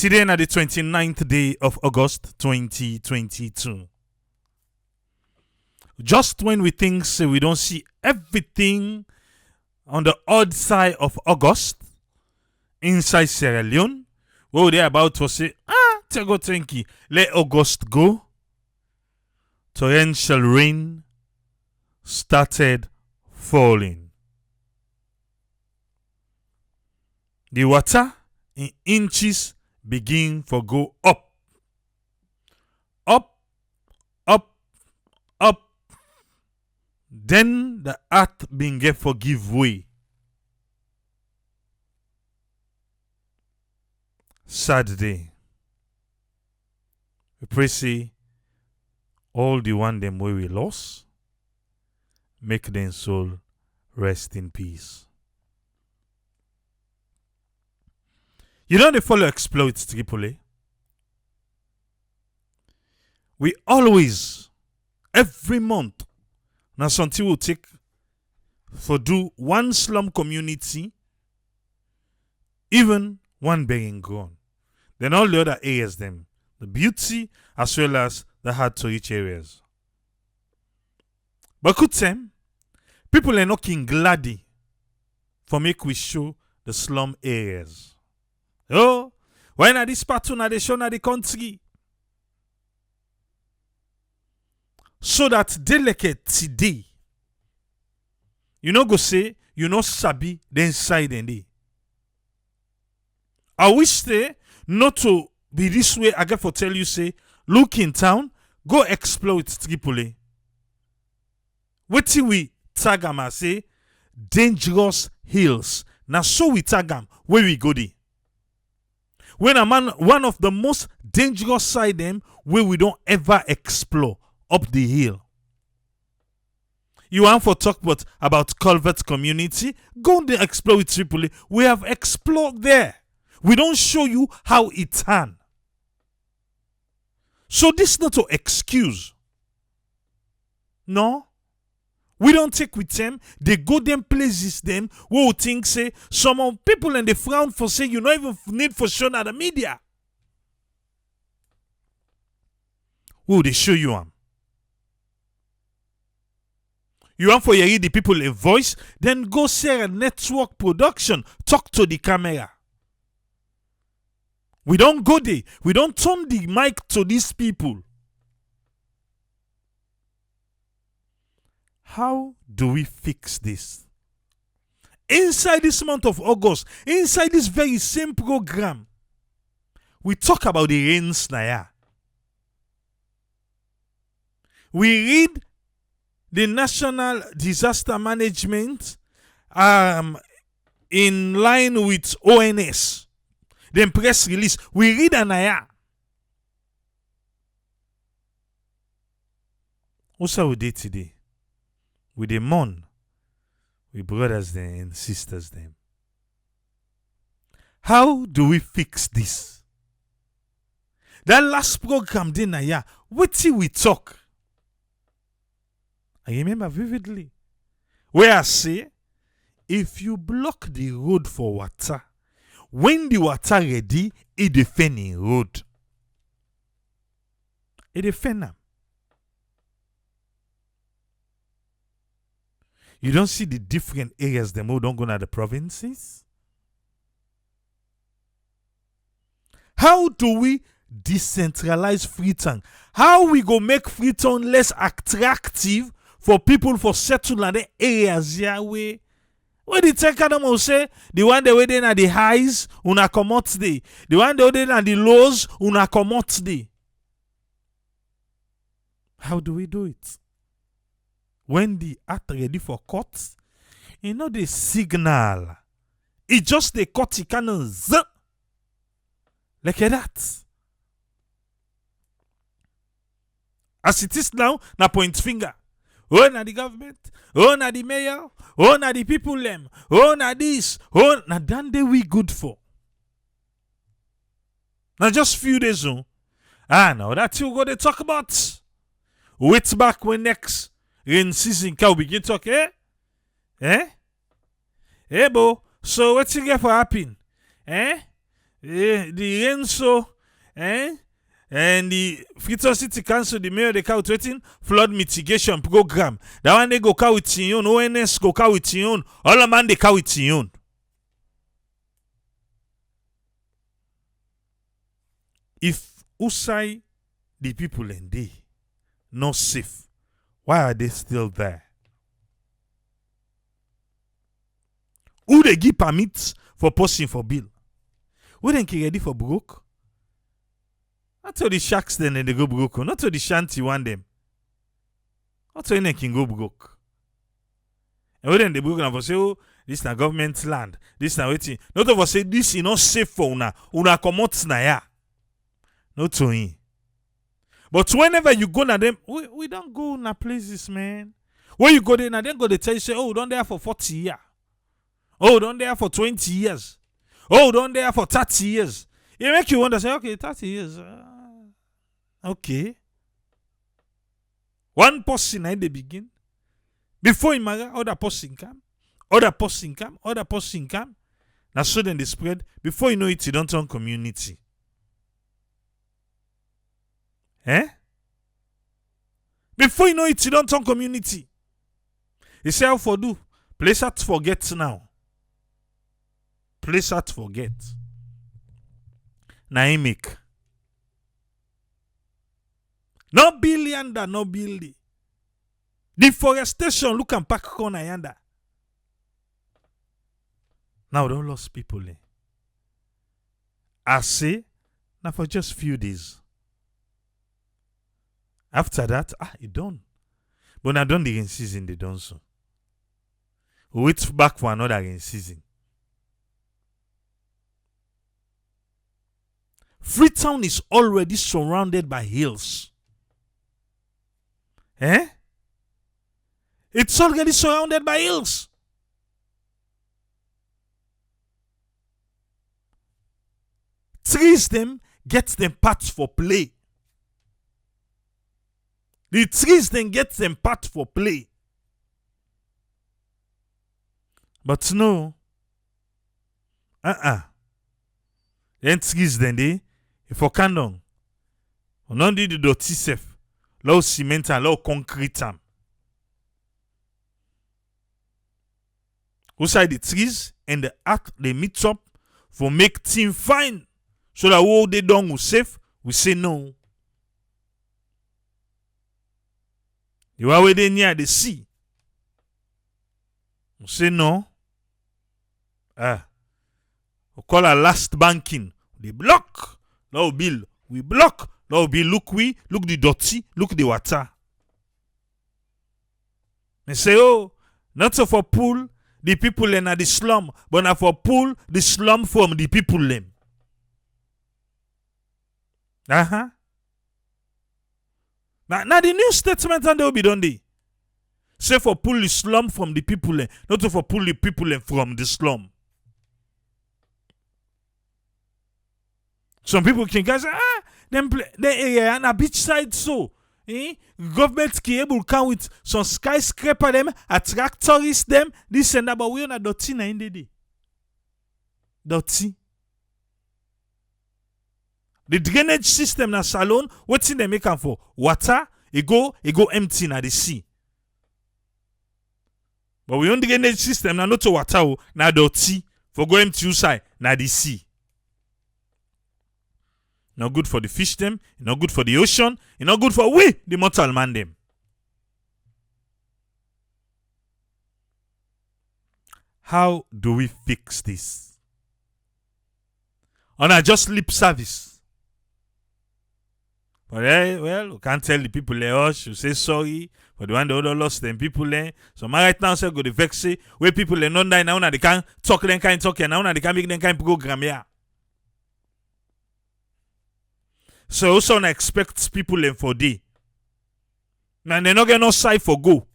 Today na the 29th day of August 2022. Just when we think we don't see everything on the odd side of August inside Sierra Leone, where they're about to say, Tego Tenki, let August go. Torrential rain started falling. The water in inches begin to go up. Up, up, up. Then the earth begin to give way. Sad day. We pray say all the one them way we lost, make them soul rest in peace. You know they follow exploits Tripoli. We always, every month, now something will take for do one slum community, even one begging ground. Then all the other areas them, the beauty as well as the hard to reach areas. But good time, people are knocking gladdy for make we show the slum areas. Oh, when are this part na they show na the country? So that delicate today, you know go say, you know sabi the inside and day. I wish they not to be this way. I get for tell you say, look in town, go exploit Tripoli. What till we tag am and say dangerous hills. Now so we tag am where we go there. When a man, one of the most dangerous side them where we don't ever explore up the hill. You want to talk about Culvert community? Go and explore with Tripoli. We have explored there. We don't show you how it turn. So this not to excuse. No. We don't take with them. They go them places them who will think say some people and they frown for say you don't even need for show at the media. Who they show you am? You want for you the people a voice, then go say a network production. Talk to the camera. We don't go there. We don't turn the mic to these people. How do we fix this? Inside this month of August, inside this very same program, we talk about the rains now. We read the National Disaster Management in line with ONS. Then press release. We read Anaya. What's our day today? We dey mourn with brothers them and sisters them. How do we fix this? That last program then Naya, what till we talk? I remember vividly where I say, if you block the road for water, when the water ready, it defend the road. It defend them. You don't see the different areas them who don't go to the provinces? How do we decentralize Freetown? How we go make Freetown less attractive for people for settle in the areas here where the tech them will say the one they waiting at the highs una come out today. The one they waiting at the lows una come out today. How do we do it? When the act ready for cut, you know the signal. It just the cut it can z like that. As it is now, na point finger. Oh, na the government. Oh, na the mayor. Oh, na the people them. Oh, na this. Oh, na that day we good for. Now just few days on. Now that's you go to talk about. Wait back when next rain season can we begin talk, eh? Eh? Hey, bo. So what's you get for happen? Eh? The Renzo, and the Freetown City Council, the mayor, they come with flood mitigation program. That one they go carry with your own, ONS go carry with your own, all the man they carry with your own. If Usai, the people and they not safe, why are they still there? Who they give permits for posting for bill? Who they ready for broke? Not to the sharks then they go broke. Not to the shanty want them. Not to any can go broke. And when they broke and say, oh, this na government land. This na waiting. Not of us say this is not safe for una. Una come out na ya. Not to him. But whenever you go na them, we don't go na places, man. When you go there, na them go they tell you say, oh, don't there for 40 years. Oh, don't there for 20 years. Oh, don't there for 30 years. It make you wonder, say, okay, 30 years. Okay. One person at the begin. Before him, other person come. Other person come. Other person come. Now, so then they spread. Before you know it, you don't turn community. Before you know it, you don't turn community. You say, how for do? Place out forget now. Place out forget. Now he make. No billion da no building. Deforestation, look and pack corner yanda. Now don't lost people. I say, now for just few days. After that, it done. But now done the rain season, they done so. Wait back for another rain season. Freetown is already surrounded by hills. It's already surrounded by hills. Trees them, get them parts for play. The trees then get them parts for play. But no. Then trees then they, if you can down, on do the dirty safe, low cement and low concrete. Outside the trees and the act they meet up for make things fine. So that all they done will safe, we say no. You are waiting near the sea. We say no. We call our last banking. They block. No bill. We block. No bill. Look the dirty. Look the water. They say, oh, not so for pull the people in the slum, but not for pull the slum from the people them. Now the new statement and they will be done there. Say for pull the slum from the people, not for pull the people from the slum. Some people can say, the area and a beach side so. Government can able come with some skyscraper them, attract tourists them, this and that, but we on a dirty na in the day. Dirty. The drainage system na salon, what's in they make am for? Water, it go empty na the sea. But we on the drainage system na not to water na dirty for go empty outside na the sea. Not good for the fish them, not good for the ocean, not good for we, the mortal man them. How do we fix this? On a just lip service. But well, we can't tell the people they should say sorry for the one they other lost them people there. So my right now say go the vex say where people they not die now they can't talk them kind talk and now they can't make them kind program here. So also expects people them for day. Now they not get no side for go.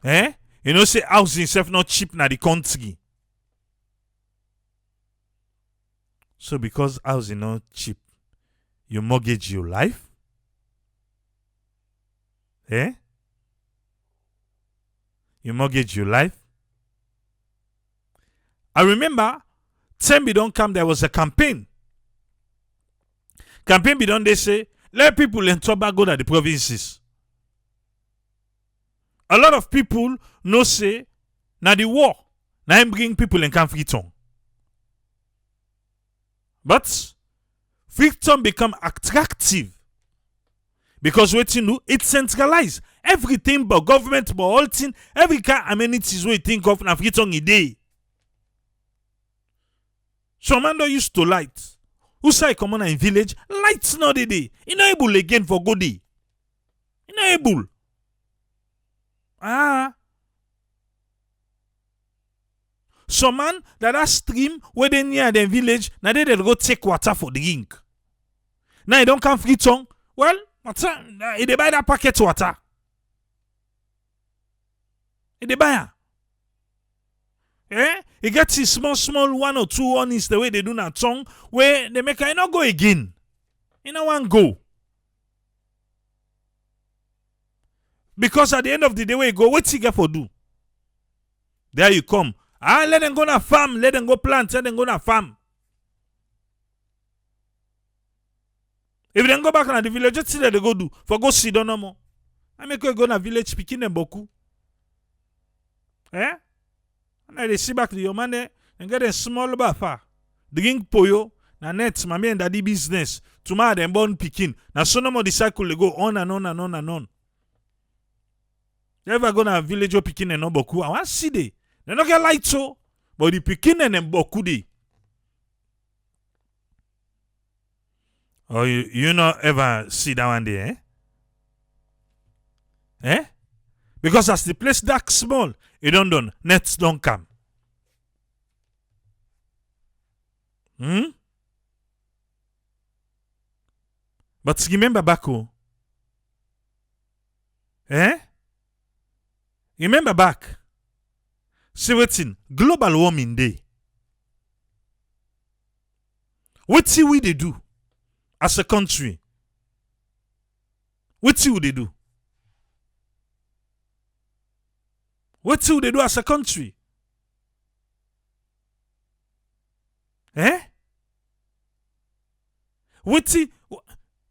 You know say housing itself not cheap na the country. So because housing not cheap, you mortgage your life? You mortgage your life? I remember Tembi don't come, there was a campaign. Campaign be done, they say, let people in Tobago to the provinces. A lot of people no say, now the war, now bring people in Freetown. But Freetown become attractive because what you know, it's centralized. Everything but government, but all thing, every kind of amenities we think of na Freetown a day. Some man don't used to light. Who say come on in village? Lights not the day. You not able again for good day. You not able. Some man that stream where they near the village, now they go take water for drink. Now you don't come Freetown. Well, they buy that packet water. They buy. He gets his small 1 or 2 on is the way they do that song where they make I not go again. You know one go. Because at the end of the day where you go, what's he get for do? There you come. Let them go na farm, let them go plant, let them go na farm. If they go back na the village, just see that they go do. For go sit down no more. I make you go na village picking them boku. And they see back to your man there and get a small buffer. Drink poyo, na net, mommy and daddy business. Tomorrow them born picking. Now so no more the cycle they go on and on and on and on. You ever go na village or picking and no boku? I want to see they. They don't get light so, but the picking and them boku they. Oh, you not ever see that one there, Because as the place dark small, it don't done. Nets don't come. But remember back home. Remember back. See what's in global warming day. What see we they do as a country? What see they do? What do they do as a country? What see?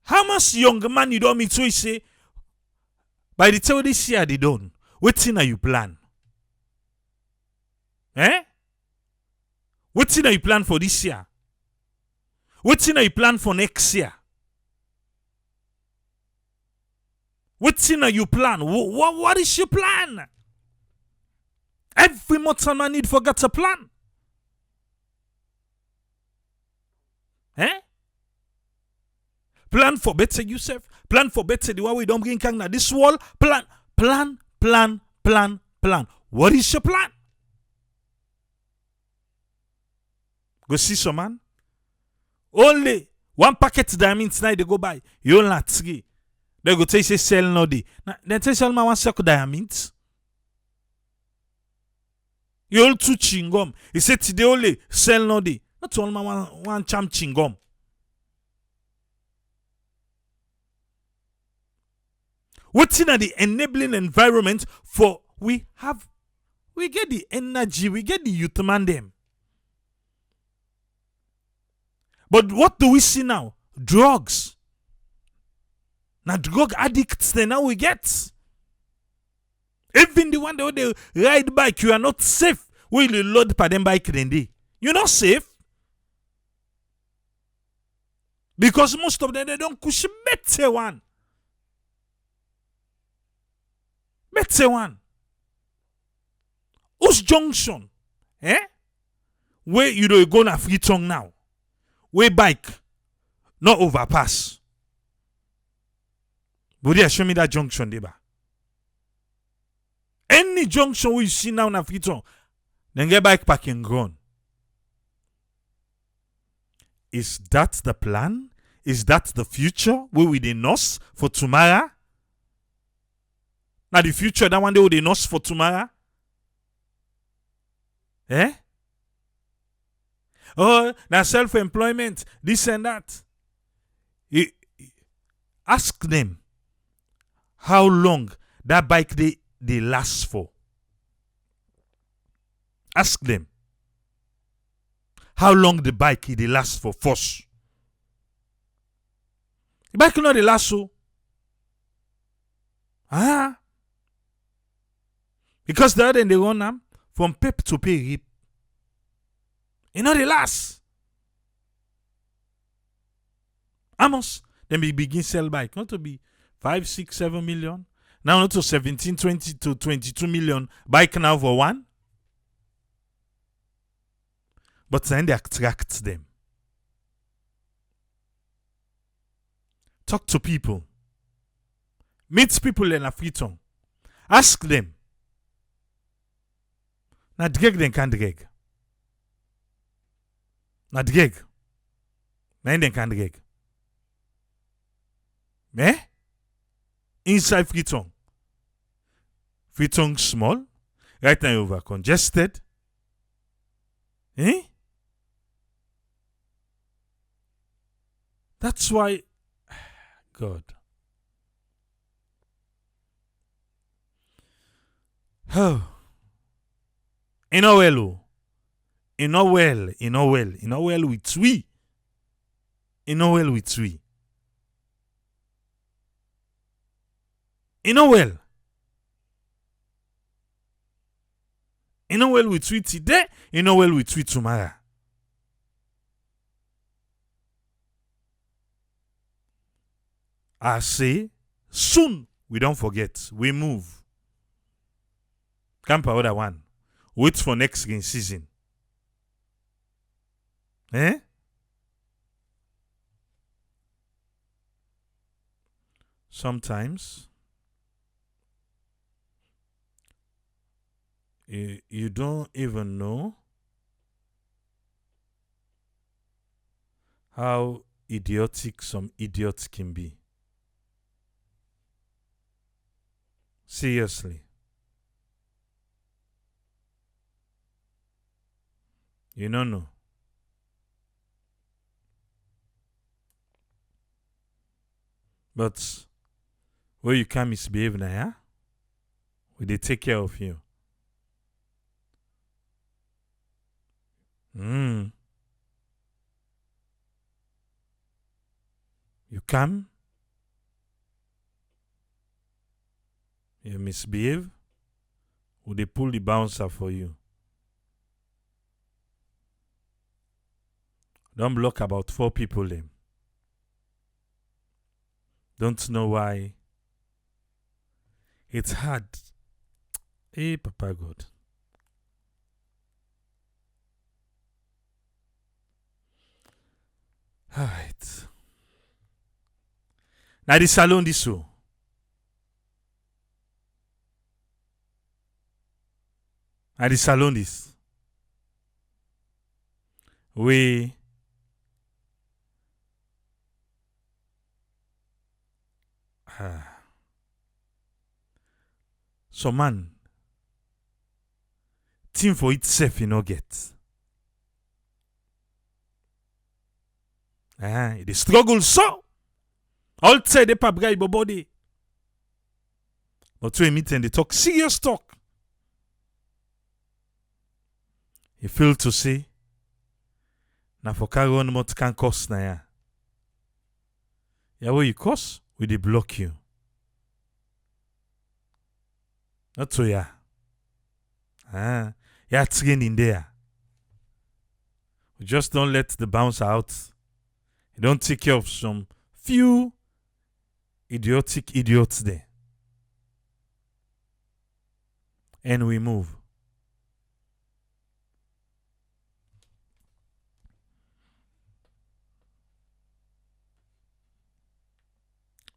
How much young man you don't meet so you say by the time this year they done? What thing are you plan? What thing are you plan for this year? What thing are you plan for next year? What thing are you plan? What is your plan? Every mortal man need forget a plan. Plan for better yourself. Plan for better the way we don't bring Kang na this wall. Plan. What is your plan? Go see some man. Only one packet diamonds now they go buy. You only 3. They go tell you sell no day. Now then tell you man one circle diamonds. You all 2 chingom. He said today only sell no day. Not all man one cham chingom. What's in the enabling environment for we get the energy, we get the youth man them. But what do we see now? Drugs. Now drug addicts then now we get. Even the one that they ride bike, you are not safe. Will you load per them bike then day? You're not safe. Because most of them they don't push better one. Better one. Whose junction? Where you go na Freetown now? Where bike not overpass. But they show me that junction, deba. Any junction we see now na Freetown, then get bike parking ground. Is that the plan? Is that the future? Where we the nurse for tomorrow? Now the future, that one day we the nurse for tomorrow? Oh, now self-employment, this and that. Ask them how long that bike they last for. Ask them. how long the bike they last for force. The bike not they last so. Because the other they run them from pep to pay rip. You know they last. Amos, then we begin sell bike. Not to be 5, 6, 7 million. Now not to 17, 20 to 22 million bike now for one. But then they attract them. Talk to people. Meet people in a free tongue. Ask them. Na dreg den kan dreg. Na dreg. Na den kan dreg. Inside free tongue. Free tongue small. Right now over congested. That's why God. Oh. You know well. You know well. You know well. You know well with we. You know well with we. You know well. You know well with we today. You know well with we tomorrow. I say, soon we don't forget. We move. Camp other one. Wait for next game season. Sometimes you don't even know how idiotic some idiots can be. Seriously. You don't know. But where you can misbehave now, yeah? Will they take care of you? You come, you misbehave, will they pull the bouncer for you? Don't block about 4 people them. Don't know why. It's hard. Hey, Papa God. All right. Now the salon this so. Now the salon this. We so man, team for itself you know get. They struggle so. All say they pa bribe body. But to a meeting they talk serious talk. You feel to say na for carry on what can cost na ya. Yeah, what you cost? Will they block you? Not so yeah. Yeah, training there. We just don't let the bounce out. You don't take care of some few idiotic idiots there. And we move.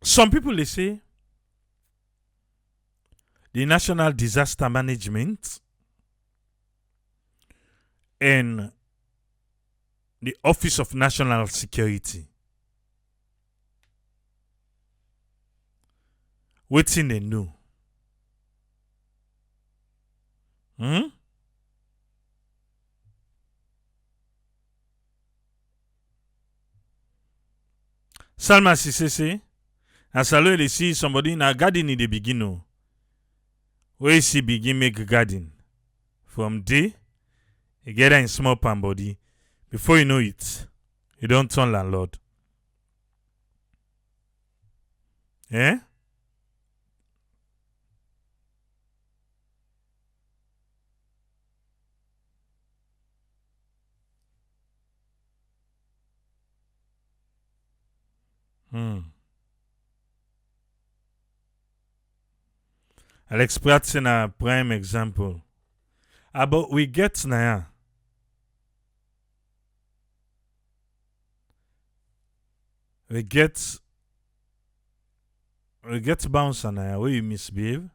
Some people they say the National Disaster Management and the Office of National Security waiting they know. Salma Sissese, as I they see somebody in a garden in the beginning. Where she begin make garden. From day, you get in small pan body. Before you know it, you don't turn landlord. Eh? Alex Pratt's a prime example. But we get now. We get bounce on where you misbehave.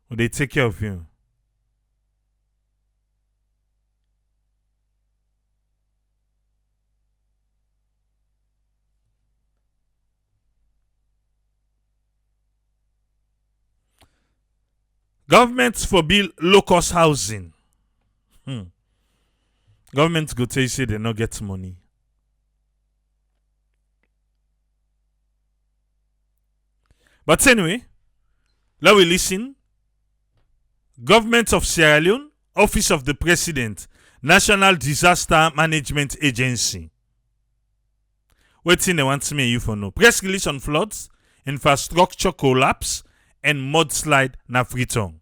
Will they take care of you? Governments for build low-cost housing. Governments go tell you say they not get money. But anyway, let we listen. Government of Sierra Leone, Office of the President, National Disaster Management Agency. Waiting they want me and you for no. Press release on floods, infrastructure collapse, and mudslide na Freetown.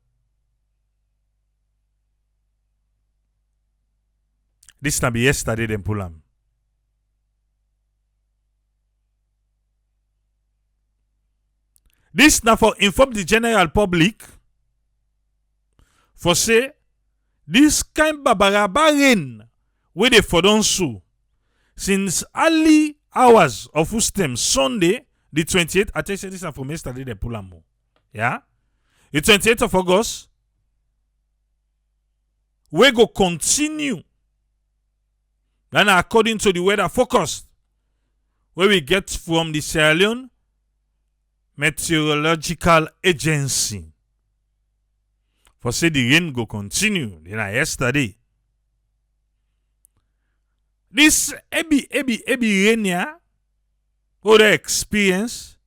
This na be yesterday them pull am. This na for inform the general public for say this kind babaraba rain where they for don so since early hours of Ustem Sunday the 28th. I tell you this na from yesterday they pull am. Yeah? The 28th of August we go continue. Then according to the weather forecast where we get from the Sierra Leone Meteorological Agency. For say the rain go continue. Then yesterday. This ebi rain here, what they experience,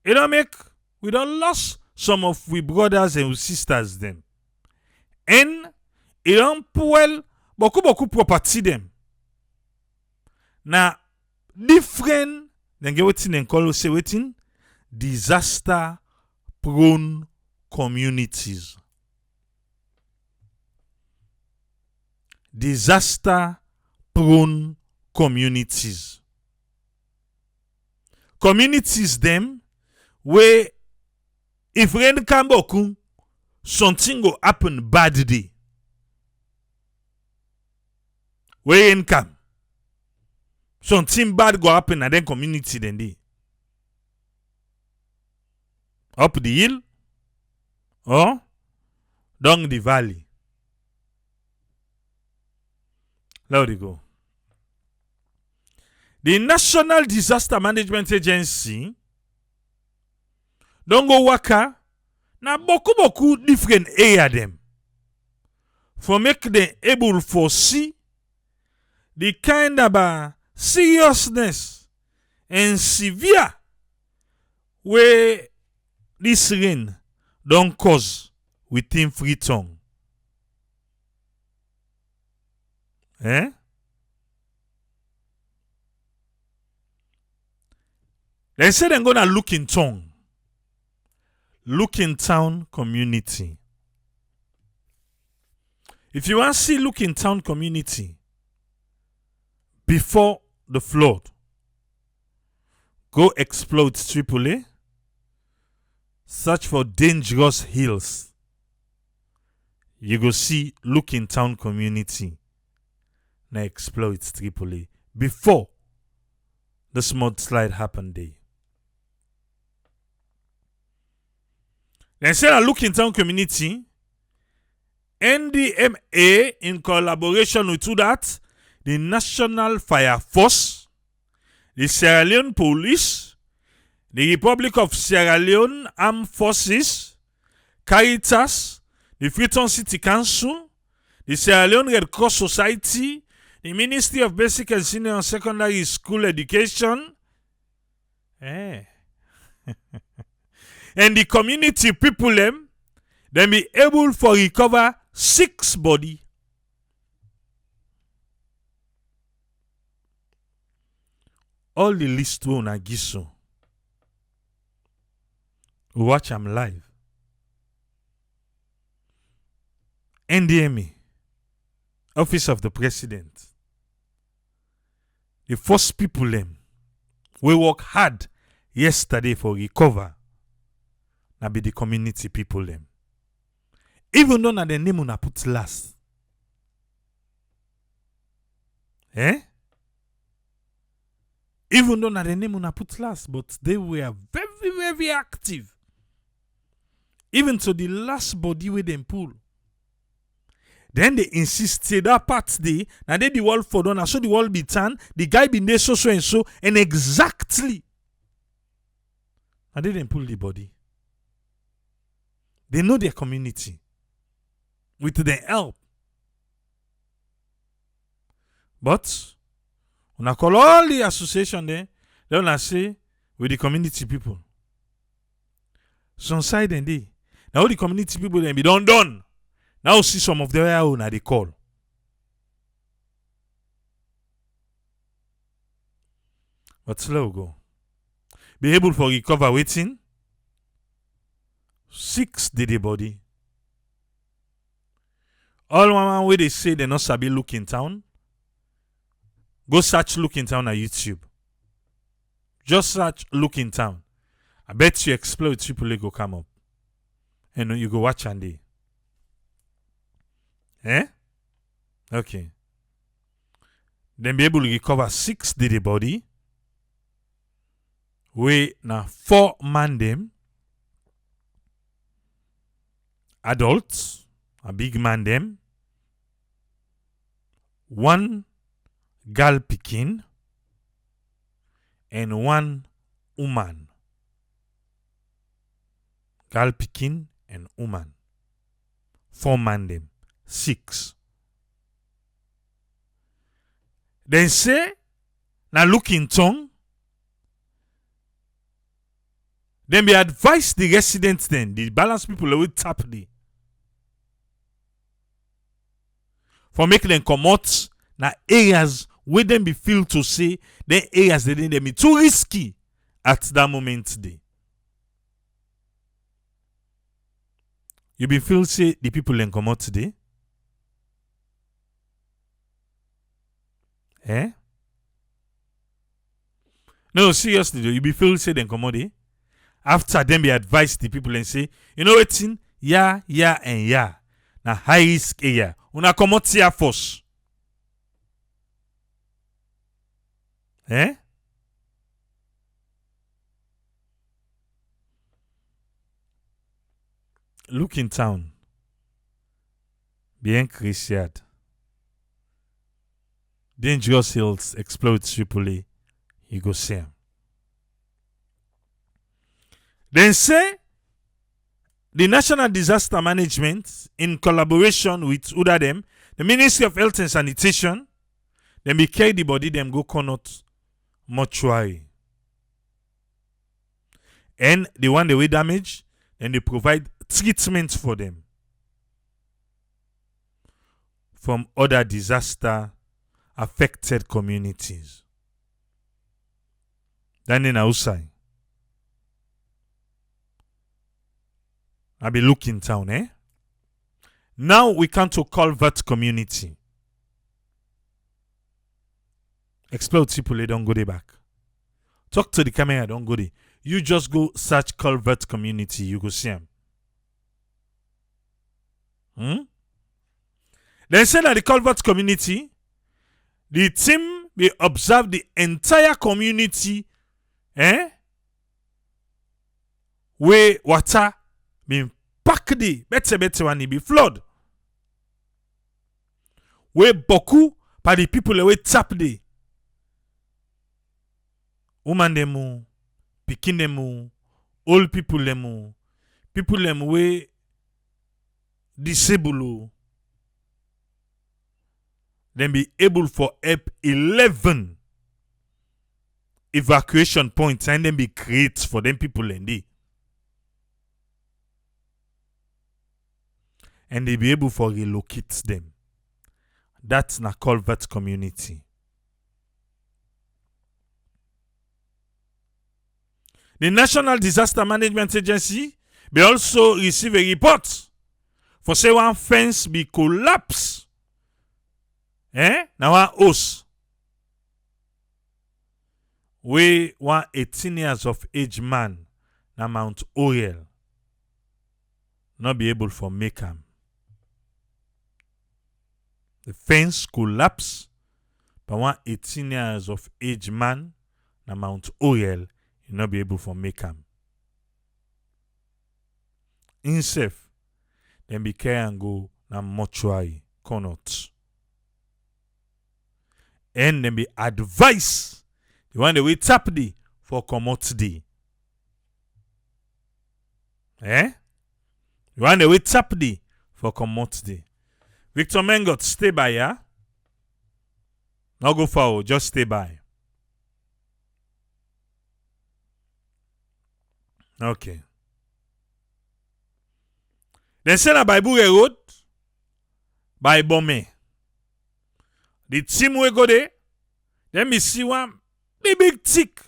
it don't make we don't lost some of we brothers and sisters them. And it don't pull beaucoup property them. Now different then get wetin dem call say wetin disaster prone communities. Disaster prone communities. Communities them where if rain come boku, something go happen bad day. Where rain come, something bad go happen and then community then dey. Up the hill or down the valley. Let it go. The National Disaster Management Agency don't go waka na boku different area them for make them able for see the kind of seriousness and severe where this rain don't cause within Freetown. Eh? They say they're gonna look in town. Look in town community. If you want to see look in town community before the flood, go explore Tripoli. Search for dangerous hills. You go see look in town community. Now explore Tripoli before this mudslide happened there. Then say a look in town community. NDMA in collaboration with that, the National Fire Force, the Sierra Leone Police, the Republic of Sierra Leone Armed Forces, Caritas, the Freetown City Council, the Sierra Leone Red Cross Society, the Ministry of Basic and Senior and Secondary School Education, and the community people them, then be able to recover 6 body. all the list we una give so. We watch am live. NDMA, Office of the President. The first people them we work hard yesterday for recover. Na be the community people them. Even though na the name una put last. Even though na the name una put last, but they were very, very active. Even to the last body where them pull. Then they insisted that part day, now they the wall for done, so the wall be turn, the guy be there so and so, and exactly. And they didn't pull the body. They know their community. With their help. But when I call all the association there, they wanna say with the community people. Some side and day. Now all the community people then be done. Now see some of their own at the call. But slow go. Be able for recover waiting. 6 did the body. All one way they say they not sabi look in town. Go search look in town on YouTube. Just search look in town. I bet you explode triple go come up. And you go watch and day. Okay. Then be able to recover 6 did the body. We na 4 man them. Adults, a big man them. 1 girl pikin and 1 woman. Girl pikin and woman. 4 man them. 6. Then say, now look in tongue. Then be advise the residents then, the balance people will tap the. For making them come out, now areas where them be feel to say, then areas they didn't be too risky at that moment today. You be feel say the people then come out today. No, seriously though, you be feel say them come out there. After them be advise the people and say, you know what thing? Yeah, and yeah. Now high risk area. Una come out here first. Look in town. Bien Christiad. Dangerous hills explode Tripoli. You go see him. Then say the National Disaster Management in collaboration with UDADEM, the Ministry of Health and Sanitation, then be carry the body, them go Connaught mortuary. And the one they will damage, then they provide treatment for them from other disaster affected communities. Then in outside. I be looking town, Now we come to Culvert community. Explode people, don't go there back. Talk to the camera, don't go there. You just go search Culvert community, you go see them. Then say that the Culvert community, the team will observe the entire community, where water been packed the better one be flood. Where boku by the people away tap the woman demu, pikin demu, old people demu, people them way disabled. Then be able for help 11 evacuation points and then be create for them people and they be able for relocate them. That's na Culvert community. The National Disaster Management Agency they also receive a report for say one fence be collapse. Now one house we one 18 years of age man na Mount Oriel not be able for make am. The fence collapse by one 18 years of age man na Mount Oriel you not be able for make am. Himself then be carry and go na mortuary cannot. And then be advice the one that we tap the for commodity. The one that we tap the for commodity. Victor Mengot, stay by, yeah? Not go forward, just stay by. Okay. Then send a by Bouge Road, by Bomé. The team we go there, then we see one big tick.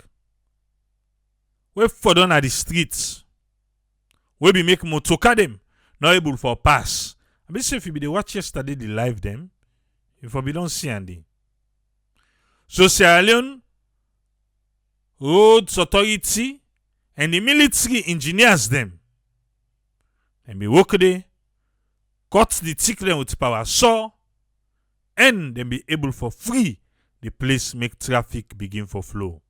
We fall down at the streets. We be make motoka them, not able for pass. I be say if you be the watch yesterday the live them, if we don't see Andy. So Sierra Leone Roads Authority and the military engineers them. And be work there, cut the tick them with power saw, and then be able for free the place make traffic begin for flow.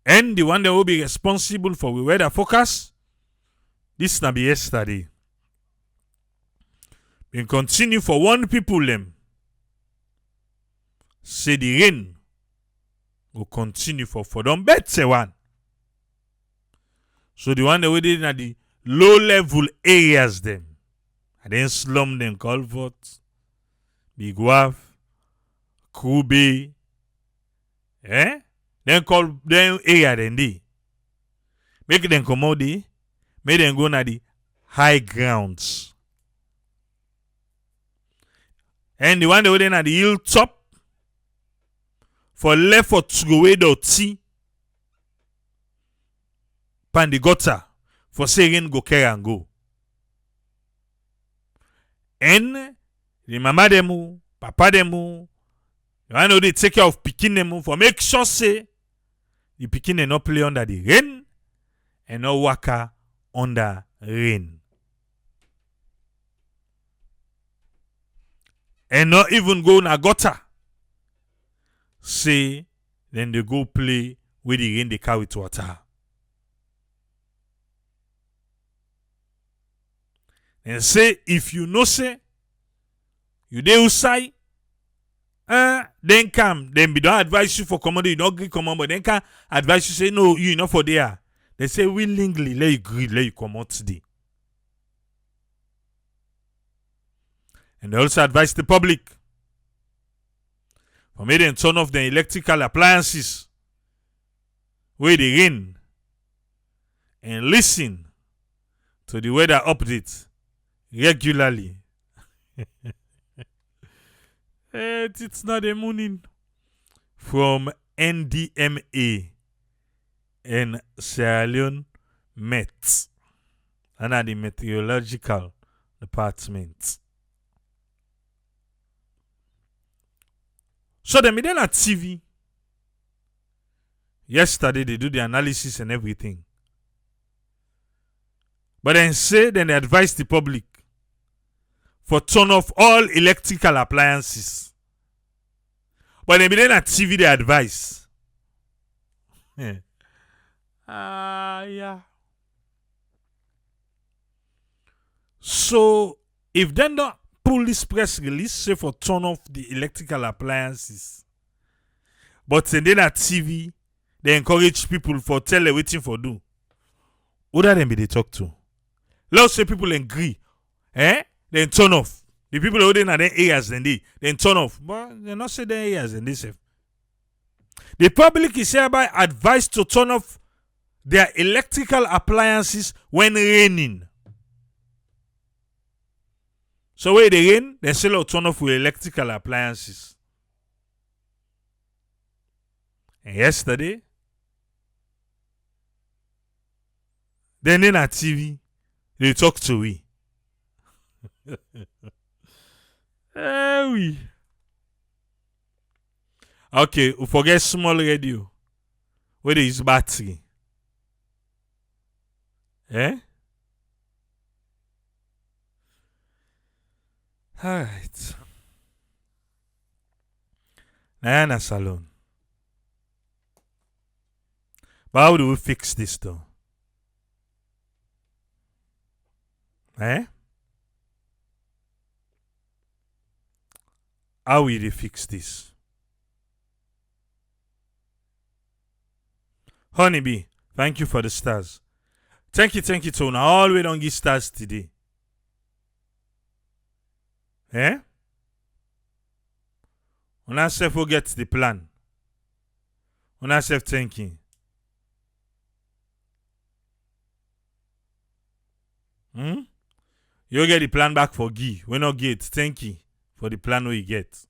And the one that will be responsible for the weather forecast, this na be yesterday. We continue for one people them. Say the rain will continue for them better one. So the one that we did at the low level areas them. And then slum them Culvert, Big Waf, Kube, then call them area then they. Make them come out there, make them go na the high grounds. And the one that we did at the hilltop, for left for to go away the tea, pan the gutter, for saying go carry and go. And the mama demu, papa demu, the one who they take care of pikin demu for make sure say the pikin they not play under the rain and not waka under rain. And not even go na gutter. Say then they go play with the rain they carry with water. And say if you know say you dey outside, then come, then we don't advise you for command, you don't agree command, but then can advise you say no, you not for there. They say willingly let you agree, let you come out today. And they also advise the public for me to turn off the electrical appliances where they rain and listen to the weather update regularly. It's not a morning from NDMA and Sierra Leone Met and at the meteorological department. So they made them at TV. Yesterday they do the analysis and everything. But then they advise the public for turn off all electrical appliances. But they made them at TV they advise. Yeah. So if they don't pull this press release, say for turn off the electrical appliances, but then at TV, they encourage people for tell them waiting for do. Who that them be they talk to? Let's say people agree, then turn off. The people who in their areas then turn off. But they not say their areas and they say. The public is hereby advised to turn off their electrical appliances when raining. So when they rain, they still turn off with electrical appliances. And yesterday, then in a TV, they talk to we. Oui. Okay, we forget small radio. Where there is battery. Alright. Nayana Salon. But how do we fix this though? How will we fix this? Honeybee, thank you for the stars. Thank you, Tona. All we don't give stars today. Una self forget the plan. Una self thinking. You get the plan back for Guy. We not get. Thank you for the plan we get.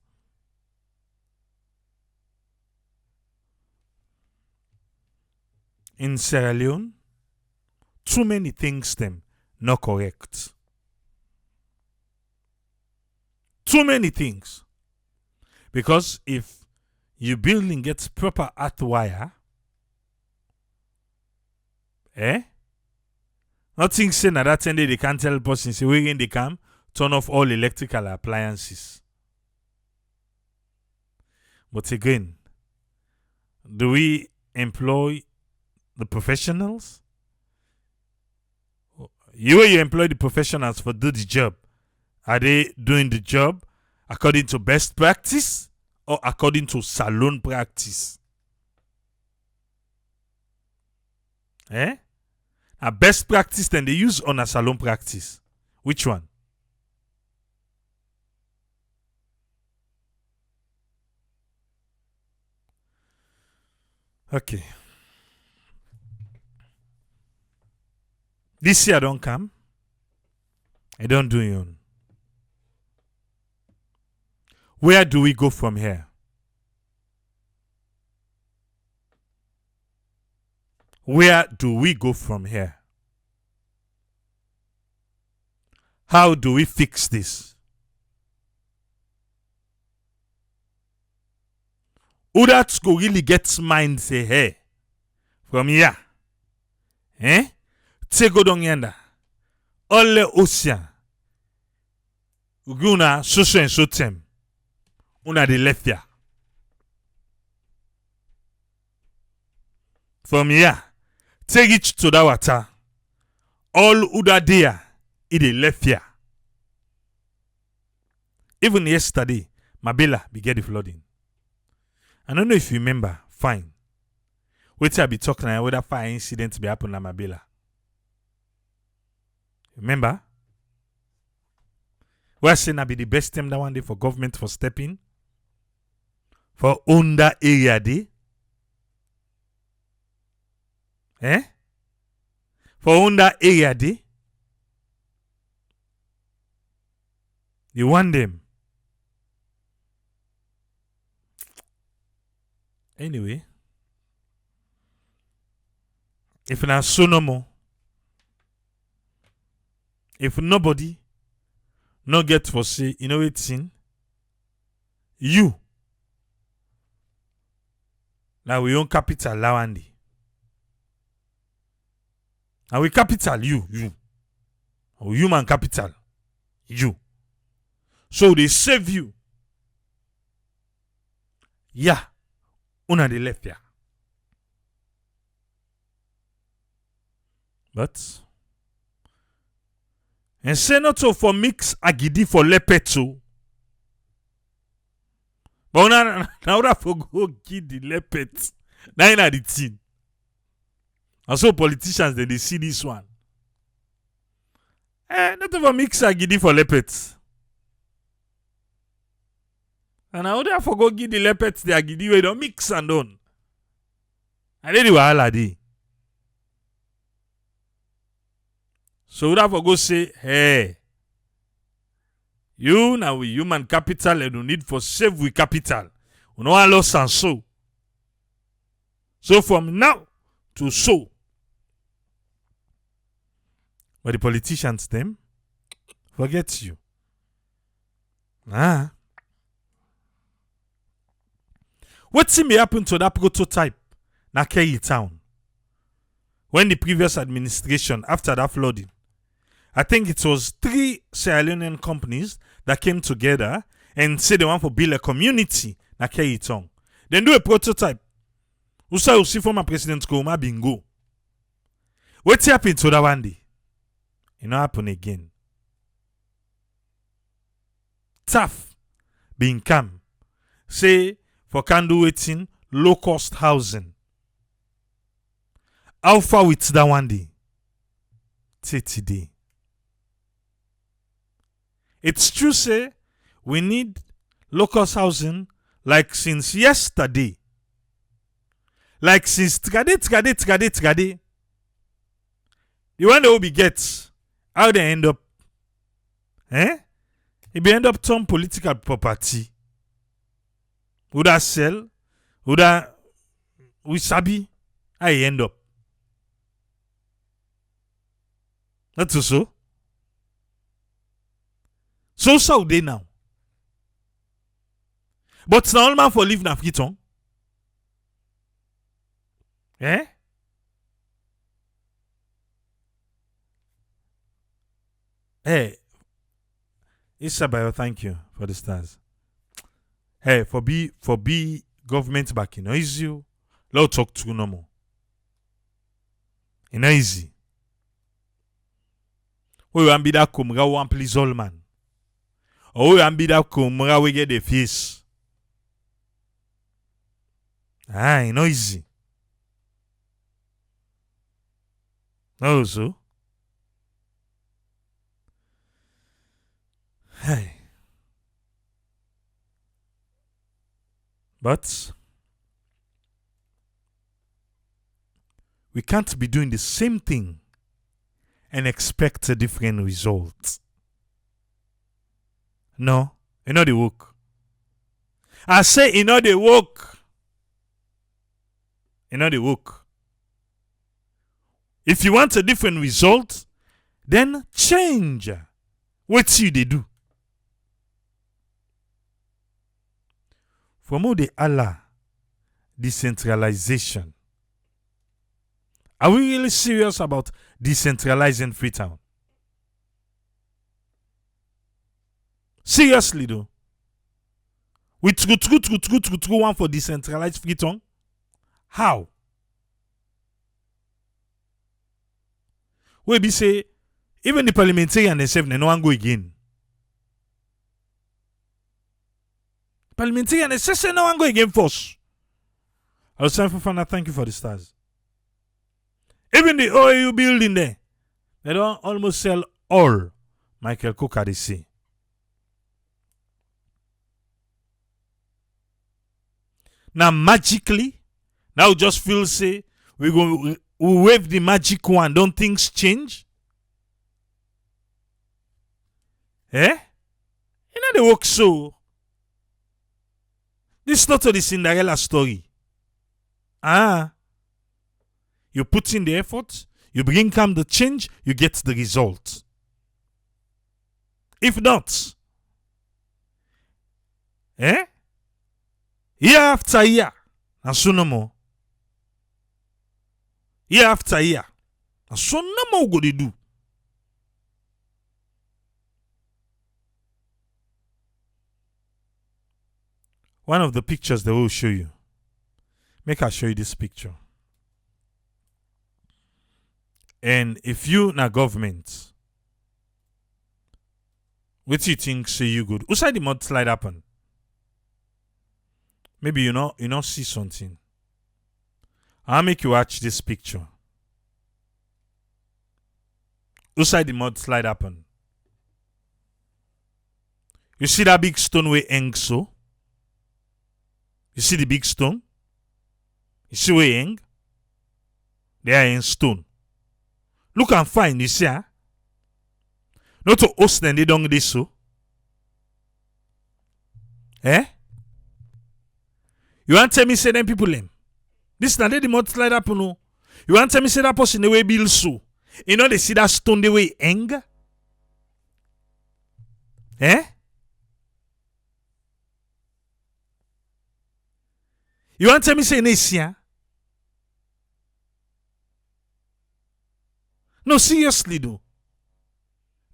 In Sierra Leone, too many things them not correct. Too many things. Because if your building gets proper earth wire, nothing saying that that day they can't tell the person, say, when they come, turn off all electrical appliances. But again, do we employ the professionals? You employ the professionals for do the job. Are they doing the job according to best practice or according to salon practice? A best practice then they use on a salon practice. Which one? Okay. This year don't come. I don't do it. Where do we go from here? Where do we go from here? How do we fix this? Who that go really gets mind say, hey, from here, take go down yonder, all the ocean, Uguna, so and so tem, una de left here. From here, take it to the water, all Uda there, it is left here. Even yesterday, Mabela began the flooding. I don't know if you remember. Fine. Wait till I be talking about whether fire incident be happen in Mabela. Remember? We're saying that be the best time that one day for government for stepping for under area day. For under area day. You want them. Anyway, if not so no more, if nobody no get for say, you know it's in you. Now we own capital Lawandi. And we capital you. Or human capital. You. So they save you. Yeah. Una de left here. But and senator for mix agidi for lepeto. But now for go give the lepet. Now in the thing. And so politicians they see this one. Not for mix agidi for lepet. And now they forgo give the lepets the agidi we don't mix and done. And then they were all day. So we have to go say, hey, you now we human capital and you need for save we capital. We no loss and so. So from now to so. But the politicians, them, forget you. What may happen to that prototype na Kerry Town? When the previous administration, after that flooding, I think it was 3 Sierra Leonean companies that came together and said they want to build a community na Kerry Town. Then do a prototype. Usa see former President Koma bingo. What happened to that one day? It not happen again. Tough being calm. Say for can do waiting low cost housing. How far with that one day? Say today. It's true, say we need low cost housing like since yesterday. Like since tkade. The one that will be gets how they end up. It be end up some political property. Would I sell? Would I we sabi? I end up. That's so. So they now. But it's not all man for live na friton. Hey, Isabayo, thank you for the stars. Hey, for be government backing, no easy. Let's talk to no more. It's not easy. We want be that kumra one please all man. Or we want be that kumra we get the face. It's not easy. No, so. Hey. But we can't be doing the same thing and expect a different result. No, you know the work. I say you know the work. You know the work. If you want a different result, then change what you they do. From all the Allah, decentralization. Are we really serious about decentralizing Freetown? Seriously though. We true one for decentralized Freetown? How? We be say, even the parliamentarian themselves, they no one go again. Parliamentarian themselves, no one go again first. I was saying for fun, thank you for the stars. Even the OAU building there, they don't almost sell all Michael Cook they say. Now magically, now just feel say we wave the magic wand. Don't things change? You know they work so. This is not the Cinderella story. You put in the effort, you bring come the change, you get the result. If not, year after year, and so no more. Year after year, and so no more go they do. One of the pictures they will show you. Make I show you this picture. And if you na government, what do you think say you good? Who side the mudslide happen? Maybe you know see something. I'll make you watch this picture. Who side the mudslide happen? You see that big stone where hang so? You see the big stone? You see where hang? They are in stone. Look and find, you see, huh? Not to host them, they don't this so. You want to tell me say them people them? This na the mudslide happen. No. You want to tell me say that person the way build so? You know they see that stone the way hang? Eh? You want to tell me say Nesia? No, seriously though.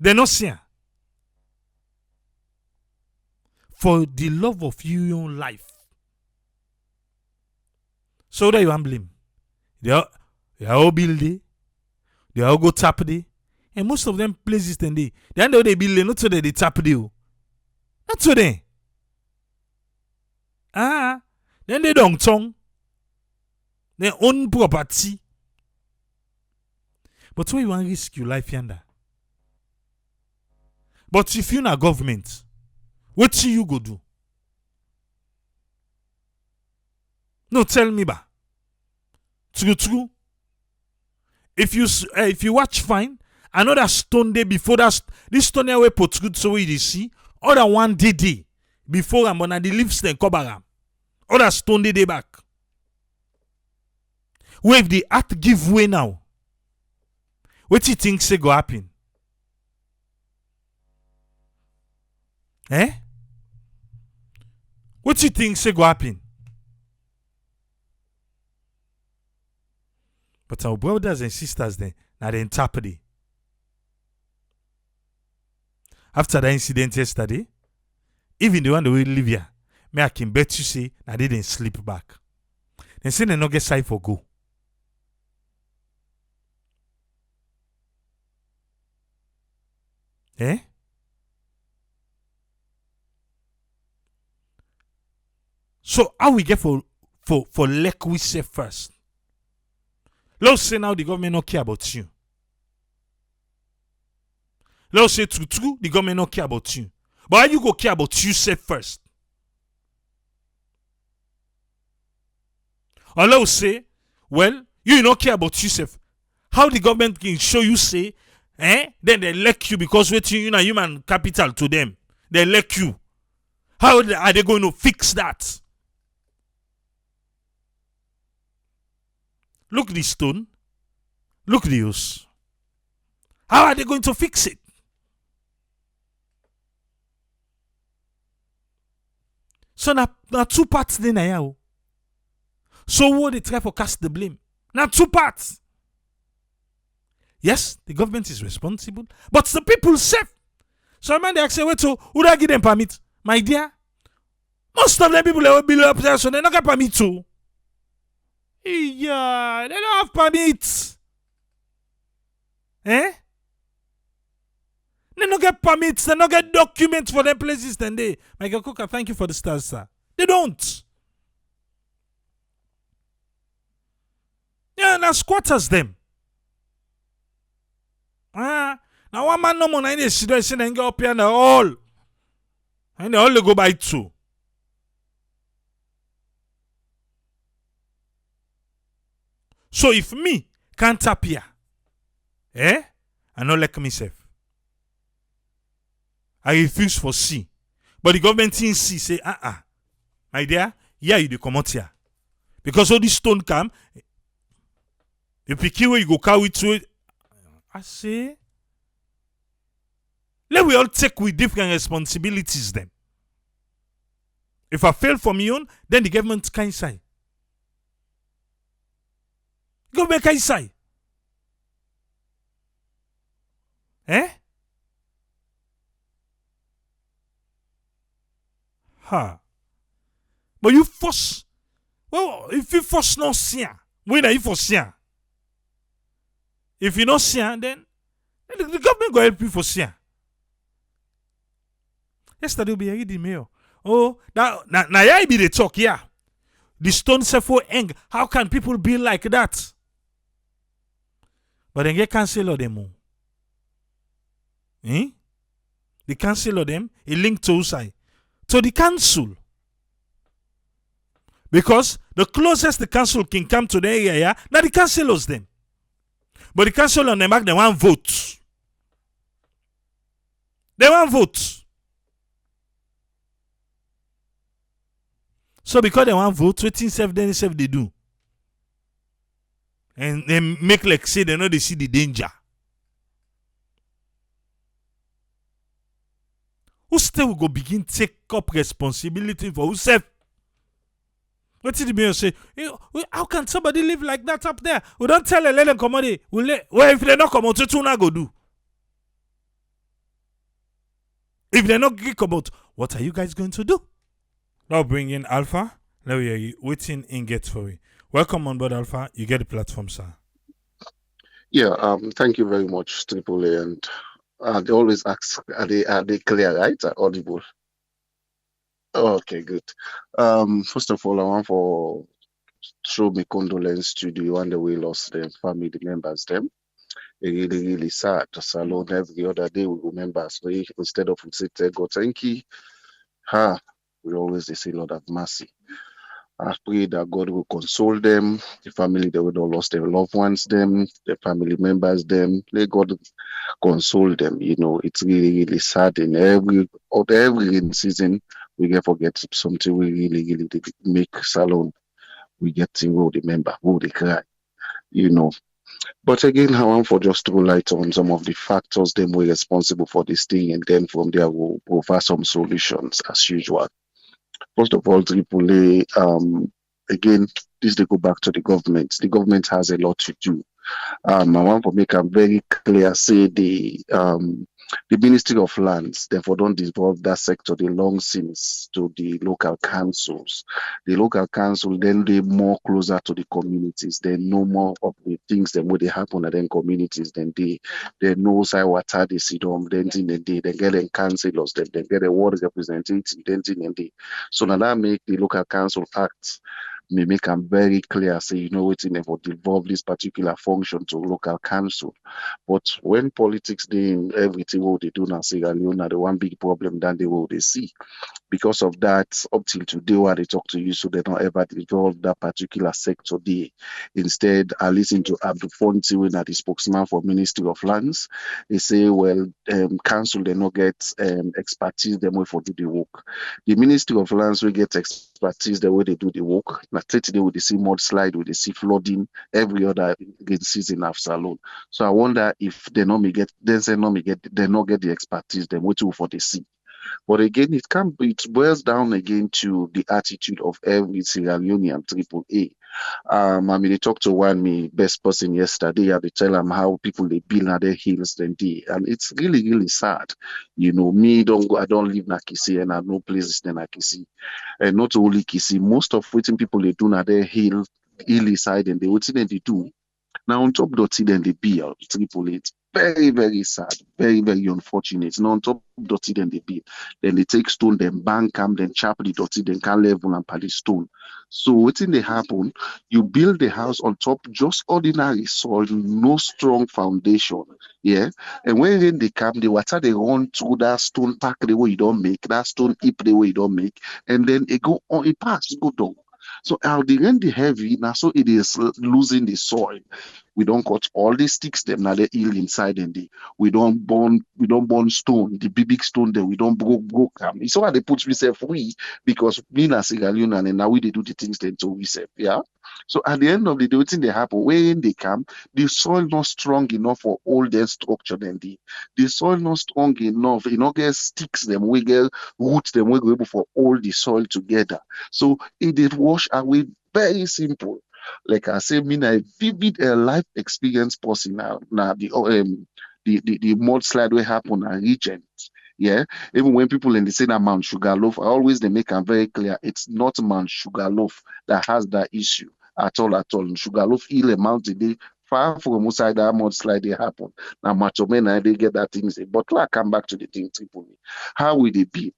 They're not seeing. For the love of your own life. So that you want blame. They are all build it. They all go tap it. And most of them places then they end up they build it, not so that they tap it. Not so then. Then they don't tongue. Their own property. But why you want to risk your life yonder? But if you're not government, what do you go do? No, tell me ba. True. If you watch fine, another stone day before that, this stone here we put good so we see. Other one day before I'm gonna the leaves then cover am. Other stone day back. Wave the earth give way now. What do you think say go happen? Eh? What do you think say go happen? But our brothers and sisters then, now they interpret it. After that incident yesterday, even the one that we live here, I can bet you say I didn't sleep back. They say they not get side for go. Eh? So how we get for lek we say first? Let's say now the government not care about you. Let's say true, the government not care about you. But how you go care about yourself first? Or let's say, well, you not care about yourself. How the government can show you say, then they elect you because you know human capital to them. They elect you. How are they going to fix that? Look the stone. Look the use. How are they going to fix it? So now two parts then I. So what they try to cast the blame? Now two parts. Yes, the government is responsible, but the people safe. So man they ask wait to who do I give them permit? My dear, most of them people they will build up there, so they not get permit to. Yeah, they don't have permits. Eh? They don't get permits, they don't get documents for their places then they. Michael Coker, thank you for the stars, sir. They don't. Yeah, now squatters them. Now one man no money they see and go up here and all. And they all go by two. So if me can't tap here, I not like myself. I refuse for C. But the government in C say, my dear, yeah, you do come out here. Because all this stone come, you pick where you go carry to it. I say, let we all take with different responsibilities then. If I fail for me own, then the government can say. Government can say. Eh? Ha. But you force. Well, if you force no see, when are you for see? If you not see, then the government go help you for see. Yesterday will be a reading mail. Oh, now I be the talk, yeah. The stone self for hang. How can people be like that? But then get cancel of them. The cancel of them, a link to usai. To the council. Because the closest the council can come to the area, now the councilors them. But the council on the mark, they want vote. They want vote. So because they want vote, waiting self, then self they do. and then make like say they know they see the danger. Who still will go begin take up responsibility for whoself? What did the mayor say? How can somebody live like that up there? We don't tell them let them come out. Well, if they not come out, what not go do? If they not come out, what are you guys going to do? Now bring in Alpha. Now we are waiting in get for you. Welcome on board, Alpha. You get the platform, sir. Yeah, thank you very much, Triple A. And they always ask, are they clear, right? Are audible? Okay, good. First of all, I want for show my condolence to the one that we lost them, family members, them. It really, really sad. Salon every other day we remember. So instead of we say God thank you, ha, we always they say Lord have mercy. I pray that God will console them, the family that would have lost their loved ones, them, the family members, them. Let God console them. It's really, really sad. In every rainy season, we get forget something we really, really did make salon. We get to remember, they cry, you know. But again, I want for just to light on some of the factors them were responsible for this thing, and then from there we'll provide some solutions as usual. First of all, AAA, again, this they go back to the government. The government has a lot to do. I want to make a very clear say the Ministry of Lands therefore don't devolve that sector the long since to the local councils. The local council then they more closer to the communities. They know more of the things that would they happen at them communities than they know say what they see them then they get them councillors, then they get a ward representative, then they. So now that make the local council act may make them very clear, say, it's in for devolve this particular function to local council. But when politics they in everything what they do now, Sierra Leone, the one big problem that they will they see. Because of that, up till today, while they talk to you, so they don't ever develop that particular sector there. Instead, I listen to Abdul Fonti, when the spokesman for Ministry of Lands. They say, well, council they not get expertise them way for do the work. The Ministry of Lands will get expertise the way they do the work. Now today we see mudslide, we see flooding every other season after alone. So I wonder if they not may get, they not get the expertise them way too for the sea. But again, it boils down again to the attitude of every Sierra Leonean triple A. I mean, they talked to one me best person yesterday, and they tell them how people they build on their hills than they, and it's really, really sad. Me don't go, I don't live na Kissy, and I know places than Kissy, and not only Kissy. Most of what people they do na their hilly side, and what they do now on top Dotty then the bill triple it. Very, very sad. Very, very unfortunate. Now on top Dotty then the bill. Then they take stone, then bank them, then chap the Dotty, then can level and polish stone. So what's in the happen? You build the house on top just ordinary soil, no strong foundation. Yeah. And when rain they come, the water they run through that stone pack the way you don't make, that stone heap the way you don't make, and then it go on it pass, go down. So how the rain the heavy now, so it is losing the soil. We don't cut all the sticks them now they heal inside and we don't burn stone, the big stone there, we don't broke them. It's why they put myself free because me na Sierra Leone and now we they do the things then to we say, yeah. So at the end of the day, what thing they happen when they come, the soil not strong enough for all their structure then the soil not strong enough, get sticks them, we get roots them, we go able for all the soil together. So it did wash away very simple. Like I say, me a vivid life experience person now the mudslide will happen at region. Yeah, even when people in the say that Mount Sugarloaf, I always they make them very clear it's not Mount Sugarloaf that has that issue at all at all. Sugarloaf hill a mountain they far from outside that mudslide they happen. Now Macho Men they get that things. But like come back to the thing Tripoli. How will they be?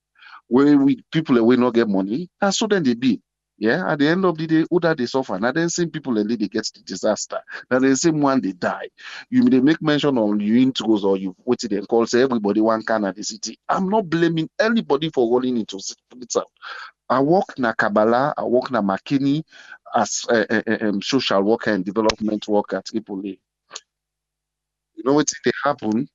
Where we people will not get money, that's so then they be. Yeah, at the end of the day, who that they suffer. Now then same people and they get the disaster. Now the same one they die. You may make mention on you intros or you what it then call say everybody one can at the city. I'm not blaming anybody for rolling into it out. I work na Kabbalah, I work na McKinney as social worker and development worker at AAA. You know what they happen?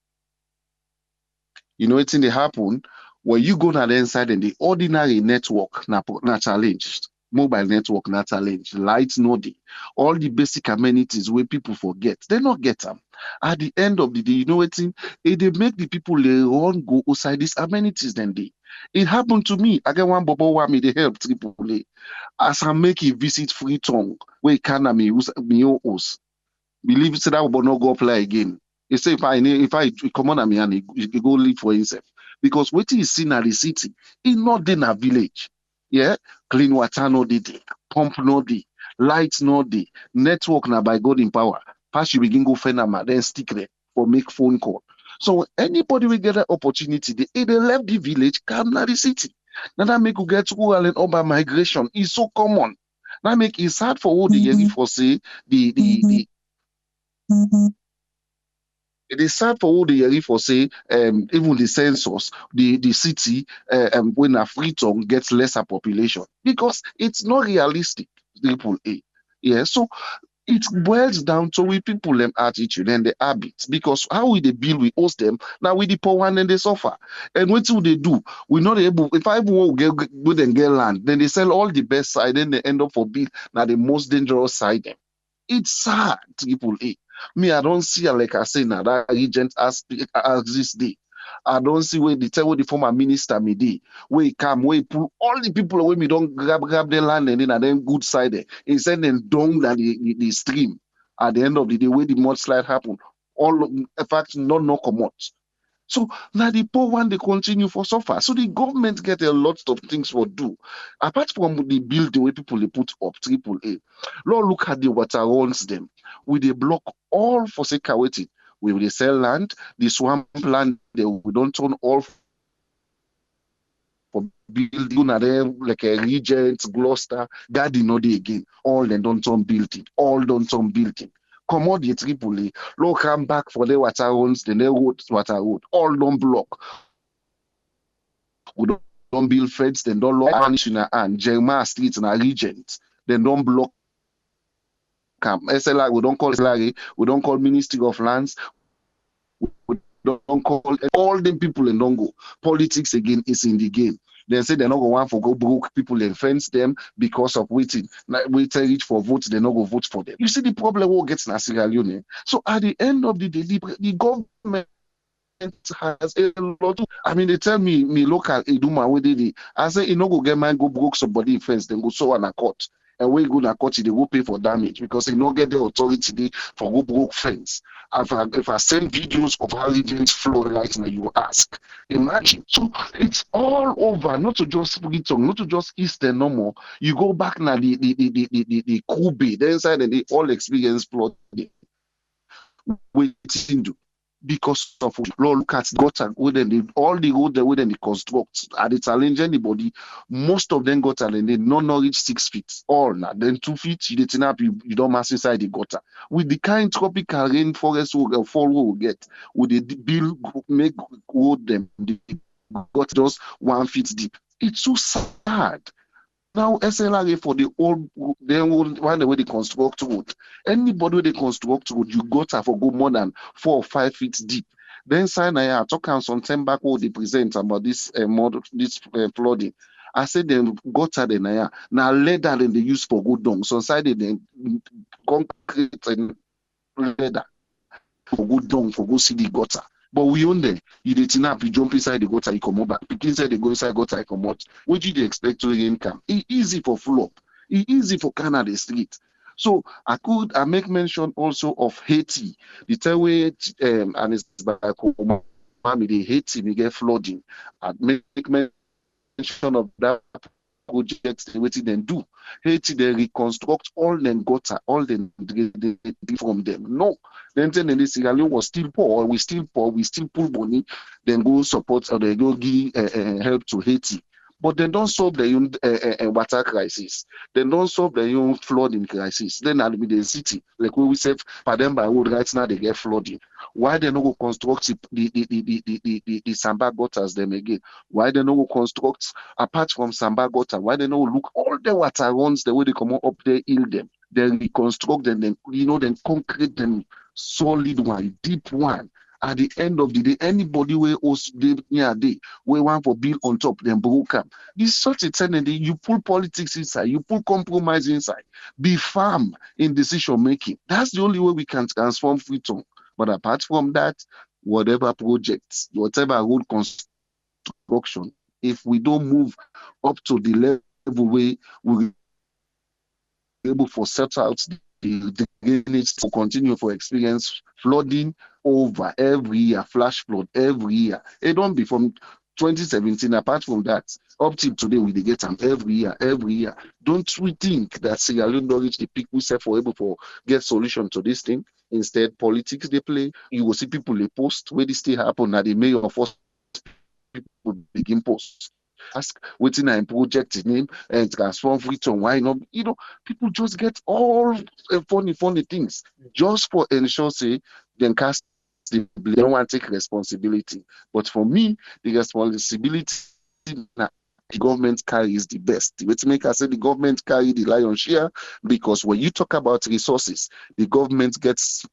You know what they happen? When you go na the inside and the ordinary network na challenged. Mobile network na challenge, light no dey. All the basic amenities wey people forget, they not get them. At the end of the day, you know wetin? E dey make the people dey run go outside these amenities then dey. It happened to me. I get one bobo wa me dey help triple A. As I make a visit Freetown, wey Kana me own host. Believe say that will not go apply again. He say if I come on me and he go live for himself. Because what he see na the city, he not in a village. Yeah, clean water no dey there, pump no dey, light no dey, network na by God in power. Pass you begin go find am then stick there for make phone call. So anybody will get that opportunity, they left the village, come na the city. Now that make you get rural and urban migration is so common. That make it hard for all the year for say the it is sad for all the year for say even the census, the city when a Freetown gets lesser population because it's not realistic. Triple A. Yeah, so it boils down to we people them attitude and the habits because how we they build we host them now we the poor one and they suffer and what do they do we not able if I want to get good and get land then they sell all the best side then they end up for big now the most dangerous side them. It's sad, Triple A. Me, I don't see, like I say, now that agent as this day. I don't see where they tell what the former minister me dey. Where he come, where he pull all the people away, me don't grab the land and then good side there. He send them down the stream. At the end of the day, where the mudslide happen, all in fact, no come out. So now the poor one they continue for suffer. So the government get a lot of things for do. Apart from the bill the way people they put up triple A. Lord look at the water runs them. We they block all for security. We will sell land, the swamp land we don't turn all for building and then like a Regent, Gloucester, Garden no dey again. All them don't turn building. All don't turn building. Commodity Tripoli, low come back for the water runs, the road, water road, all don't block. We don't build fence, then don't lock and Jeremiah Street and a Regent, then don't block camp. SLR, we don't call SLR, we don't call Ministry of Lands, we don't call all them people and don't go. Politics again is in the game. They say they're not going to go broke people and fence them because of waiting. Waiting reach for votes, they're not going to vote for them. You see the problem what gets in Sierra Leone. So at the end of the day, the government has a lot of, I mean, they tell me local Iduma where they I say you know go get man go broke somebody fence, then go so on a court. And when you go to court, they will pay for damage because they don't get the authority for go broke fence. If I send videos of how agents flow right now, you ask. Imagine. So it's all over, not to just Freetown, not to just Eastern no more. You go back now the Kube, the inside and they all experience flood waiting to because of look at gutter all the road the way they construct and they challenge anybody. Most of them gutter and they not reach 6 feet. All now then 2 feet you didn't up you don't mass inside the gutter. With the kind tropical rainforest will fall will get with the bill make road them the gutter just 1 feet deep. It's so sad. Now SLRA for the old one the way they construct road. Anybody where they construct road, you got to for go more than 4 or 5 feet deep. Then sign I talk on some time back what they present about this flooding. I said then gutter then now leather then they use for good dung. So inside it then concrete and leather for good dung for go see the gutter. But we own them. You did up, you jump inside the gutter, you come out back. Pick inside the go inside gutter, you come out. What do they expect to income? It's easy for flop. It's easy for Canada street. So I make mention also of Haiti. The time way and it's by the Haiti we get flooding. I make mention of that projects waiting then do. Haiti they reconstruct all them gutter, all them from them. No. Then the Sierra Leone was still poor, we still pull money, then go support or they go give help to Haiti. But they don't solve their own water crisis. They don't solve their own flooding crisis. Then I'll be the city, like we said, for them by road right now they get flooding. Why they not go construct the Samba gutters them again? Why they not go construct apart from Samba gutter? Why they not look all the water runs the way they come up there, heal them, then reconstruct them, then concrete them solid one, deep one. at the end of the day, anybody where host near day, we want for bill on top, then broke up. This such a tendency, you pull politics inside, you pull compromise inside, be firm in decision making. That's the only way we can transform Freetown. But apart from that, whatever projects, whatever road construction, if we don't move up to the level where we able for set out the drainage to continue for experience flooding over every year, flash flood every year. It don't be from 2017. Apart from that, up till today, we get them every year, every year. Don't we think that Sierra Leone don't reach the peak we set for able for get solution to this thing? Instead, politics they play. You will see people they post where this still happen. Now the mayor of us people begin post. Ask waiting and project name and transform Freetown. Why not? People just get all funny things just for ensure say then cast the blame. They don't want to take responsibility. But for me, the responsibility that the government carries the best. Let's make us say the government carry the lion's share because when you talk about resources, the government gets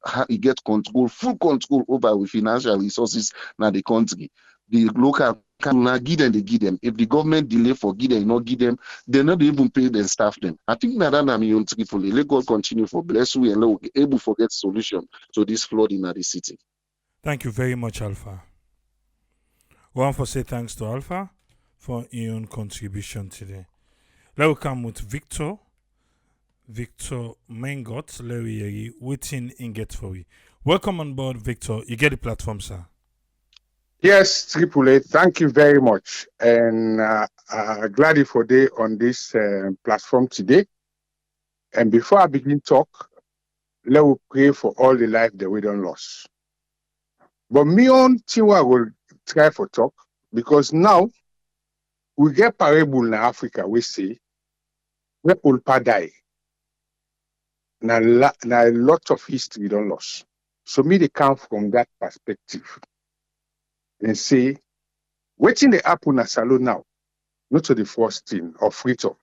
control, full control over with financial resources now the country. The local can give them, they give them. If the government delay for give them, not give them, they not even pay their staff them. I think that I'm in Tripoli. Let God continue for bless we and let we able to get solution to this flood in the city. Thank you very much, Alpha. We want to say thanks to Alpha for your own contribution today. Let we come with Victor. Victor Mengot, Larry, waiting in get for you. Welcome on board, Victor. You get the platform, sir. Yes, Triple A, thank you very much. And glad for day on this platform today. And before I begin talk, let me pray for all the life that we don't lose. But me on Tiwa will try for talk because now we get parable in Africa, we say, where Ulpa die. Now a lot of history don't lose. So me they come from that perspective and say, waiting the happen at Salon now, not to the first thing of Freetown.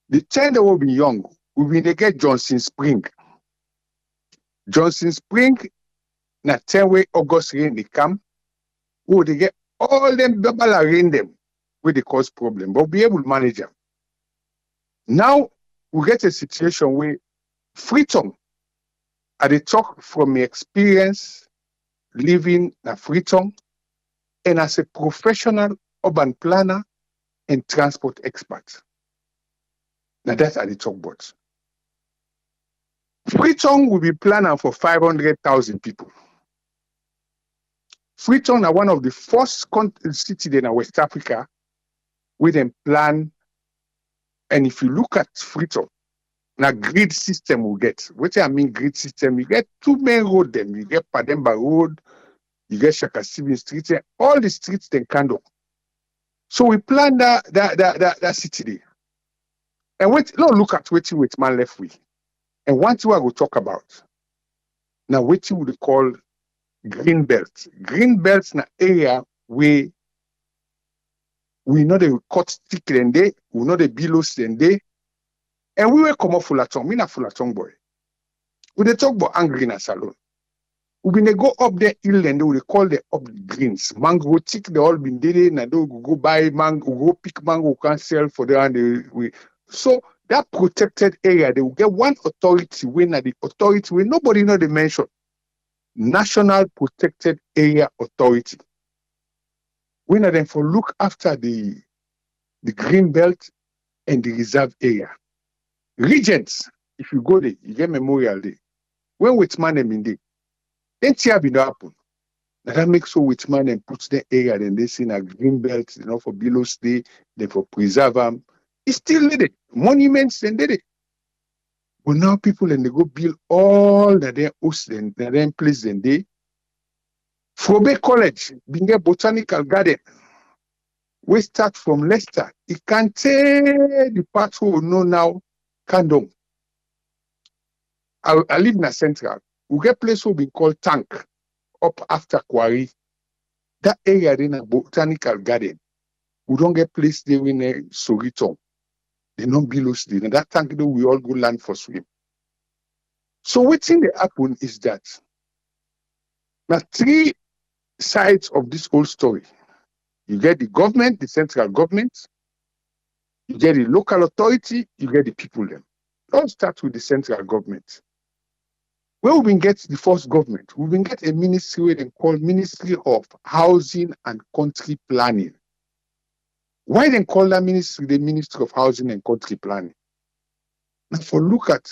The 10 that will be young, we will get Johnson Spring. Johnson Spring, na 10 way August rain they come, we will get all them double rain them where they cause problem, but be able to manage them. Now we get a situation where Freetown, I dey talk from my experience living in Freetown and as a professional urban planner and transport expert. Now that's how they talk about. Freetown will be planning for 500,000 people. Freetown are one of the first cities in West Africa where they plan. And if you look at Freetown, now grid system will get. What I mean grid system, you get two main roads them. You get Pademba Road, you get Shakasibi Street, and all the streets then kind of. So we plan that city there. And look at what man left with. And one thing I will talk about. Now what you would call green belt. Green belts in an area where we know the cut stick then day, we know the billows then day. And we will come up Fullerton. Me not Fullerton boy. We they talk about angry in a salon. We been go up there hill and they will call the up greens. Mango tick they all been did it and they go buy mango, go pick mango, can sell for them and we so that protected area they will get one authority when the authority where nobody know they mention. National Protected Area Authority. When them for look after the green belt and the reserve area. Regents, if you go there, you get Memorial Day. When Whitman them in there, then tear be not happen. Now that makes so Whitman and puts the area, then they see a green belt, for below stay, then for preserve them. It's still needed. Monuments, then did it. But now people and they go build all that they host and then place then they. Frobe College, being a botanical garden. We start from Leicester. It can take the part who know now, Kandom. I live in a central. We get place who be called Tank up after Quarry. That area in a botanical garden. We don't get place there in a Soriton. They don't below still. And that tank though we all go land for swim. So what thing that happen is that Now, three sides of this whole story. You get the government, the central government, you get the local authority, you get the people them. Let's start with the central government. Where we been get the first government, we been get a ministry where they call Ministry of Housing and Country Planning. Why they call that ministry the Ministry of Housing and Country Planning? Now, for look at,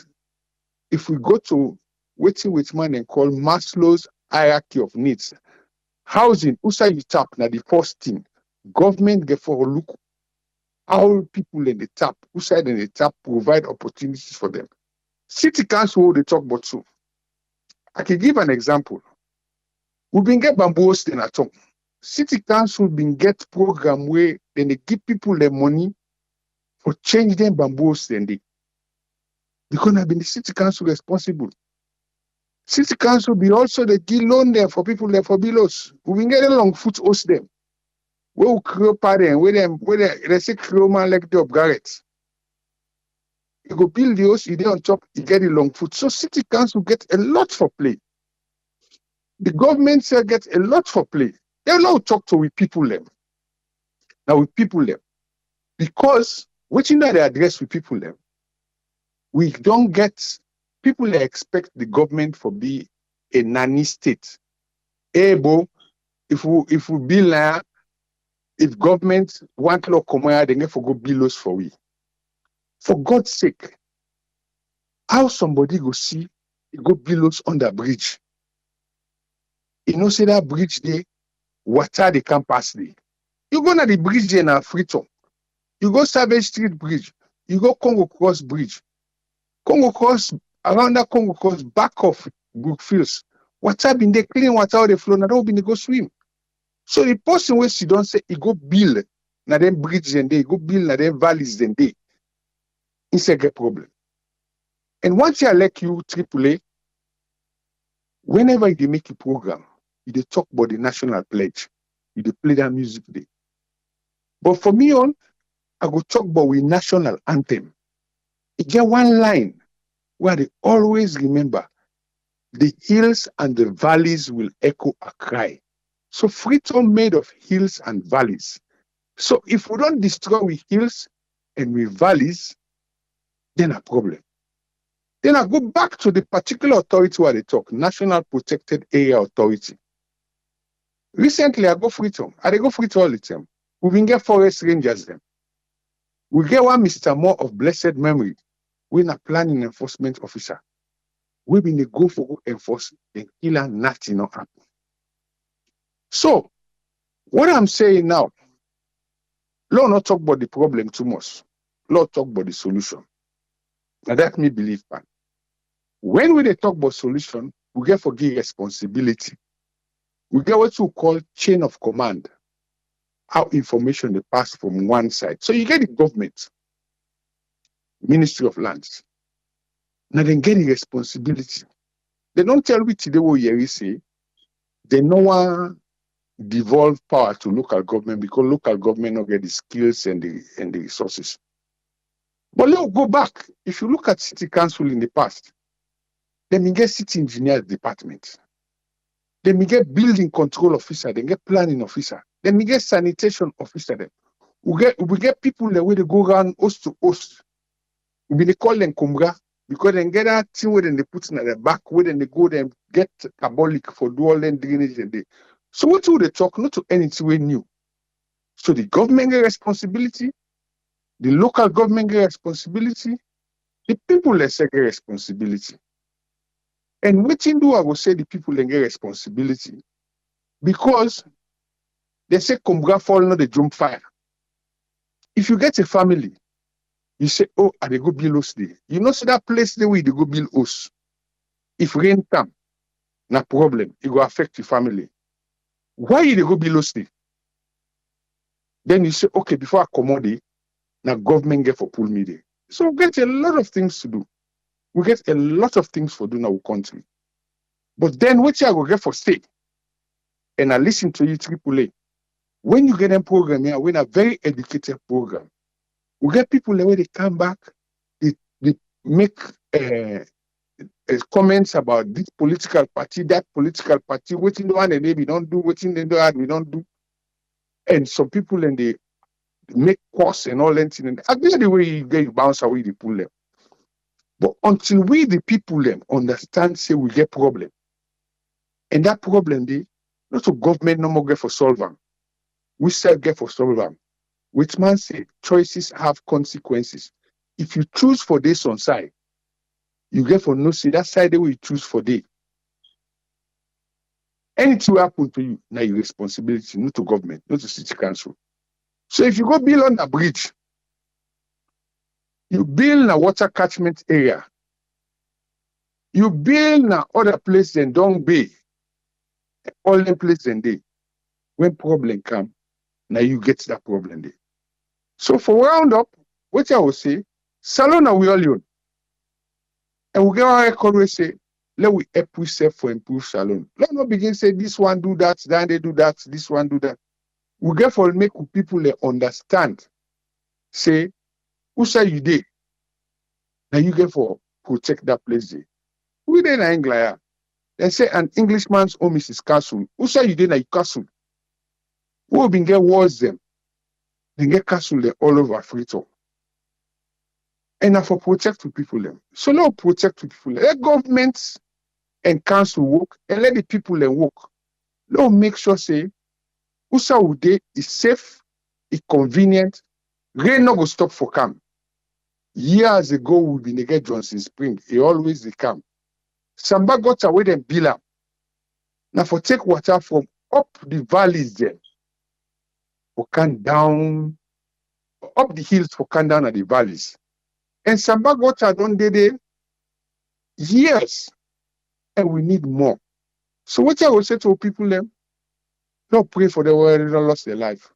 if we go to which man they call Maslow's hierarchy of needs, housing, also you tap, now the first thing, government get for look how people in the tap, who side in the tap provide opportunities for them. City council, they talk about too. I can give an example. We've been get bamboo hosting at home. City council been get program where then they give people their money for change them bamboo hosting. Because I've been the city council responsible. City council be also the give loan there for people there for bills. We've been getting long foot host them. Where we create parent, where they say create man like the Garrett. You go build the house, you there on top, you get a long foot. So city council get a lot for play. The government say get a lot for play. They now talk to with people them. Now with people them. Because what you know they address with people them, we don't get people that expect the government for be a nanny state. Able, if we build like, if government want law come out, they get for go bill us for we. For God's sake, how somebody go see go bill us on the bridge? You know, say that bridge there, water they can pass there. You go to the bridge there na Freetown. You go Savage Street Bridge. You go Congo Cross Bridge. Congo Cross, around that Congo Cross, back of Brookfields. Water been there, clean water how they flow, now don't been they go swim. So the person where she don't say he go build na them bridge and they go build na them valleys and they it's a great problem. And once I like you AAA, whenever they make a program, they talk about the national pledge, they play that music there. But for me on, I go talk about the national anthem. It get one line where they always remember the hills and the valleys will echo a cry. So Freetown made of hills and valleys. So if we don't destroy with hills and with valleys, then a problem. Then I go back to the particular authority where they talk, National Protected Area Authority. Recently, I go Freetown. I go Freetown all the time. We been get forest rangers them. We get one Mr. Moore of blessed memory. We're a planning enforcement officer. We been the go for enforce and kill and nothing not happen. So, what I'm saying now, Lord not talk about the problem too much. Lord talk about the solution. Now that me believe, man. When we talk about solution, we get forgive responsibility. We get what we call chain of command. How information they pass from one side. So you get the government, Ministry of Lands. Now then get the responsibility. They don't tell me today what you say. They no one devolve power to local government because local government don't get the skills and the resources. But let's go back. If you look at city council in the past, then you get city engineers department. Then we get building control officer, then get planning officer, then we get sanitation officer. Then we get people that way they go around host to host. We call them Kumbra because then get that thing where then they put in at the back, where then they go there and get carbolic for do all them drainage and they. So what do they talk? Not to anything we new. So the government get responsibility, the local government get responsibility, the people let's say get responsibility. And what do I will say the people get responsibility? Because they say Kumbra fall not the jump fire. If you get a family, you say, oh, I they go build house there. You know, see that place the way they go build house. If rain come, no problem, it will affect your family. Why you they go build house there? Then you say, okay, before I come out there, now government get for pull me there. So we get a lot of things to do. We get a lot of things for do in our country. But then what you go get for stay? And I listen to you, AAA. When you get a program here, when a very educated program, we get people the way they come back, they make comments about this political party, that political party, waiting the one and we don't do, waiting the other we don't do. And some people and they make course and all that. And I guess the way you get bounce away, they pull them. But until we, the people, them understand, say we get problem. And that problem, they not to government no more get for solve them. We still get for solve them. Which man say choices have consequences. If you choose for this on side, you get for no see that side the way you choose for day. Anything will happen to you, now your responsibility, not to government, not to city council. So if you go build on a bridge, you build a water catchment area, you build na other place than Dong Bay, all the place than they. When problem come, now you get that problem there. So for round up, what I will say, salon we all you. And we get our record we say, let we help we self for improve salon. Let not begin say this one do that, then they do that, this one do that. We get for make people understand. Say, who say you did? Now you get for protect that place there. We then in England. They say an Englishman's home is his castle. Who say you did na castle? Who been get wars them? They get castle there all over Africa. And now for protect the people them. So now protect the people. Let governments and council work and let the people them work. Now make sure say Usa Ude is safe, is convenient. Rain not go stop for camp. Years ago we been get Johnson Spring. He always they come. Samba got away them bill up. Now for take water from up the valleys there. For can down up the hills for can down at the valleys. And Samba water don't they there years. And we need more. So what I will say to people them, not pray for the world that lost their life.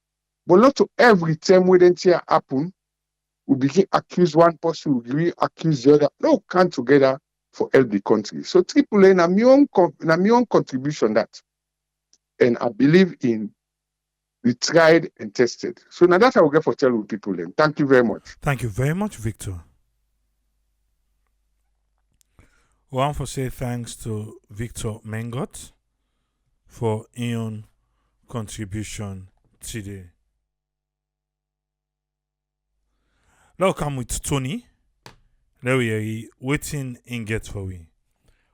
But not to every time when it happen, we begin accuse one person, we accuse the other. No, come together for help the country. So AAA na my own contribution that. And I believe in we tried and tested. So now that I will get for tell people then. Thank you very much. Thank you very much, Victor. We want to say thanks to Victor Mengot for his contribution today. Now come with Tony. There we are waiting in get for we.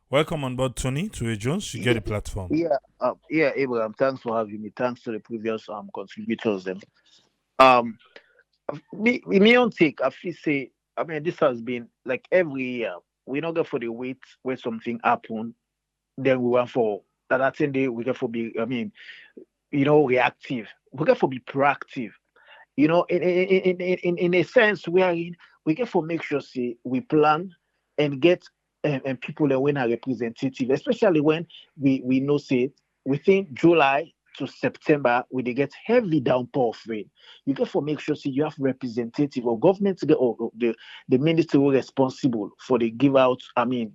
Welcome on board, Tony, to A Jones. You get the platform. Yeah, Abraham. Thanks for having me. Thanks to the previous contributors. Them. Me on take. I feel say. I mean, this has been like every year. We not go for the wait where something happen. Then we want for that same day. We get for be. I mean, reactive. We get for be proactive. In a sense, we get for make sure say we plan and get and people that when are representative, especially when we know say within July to September we they get heavy downpour of rain. You get for make sure say you have representative or government or the ministry responsible for the give out. I mean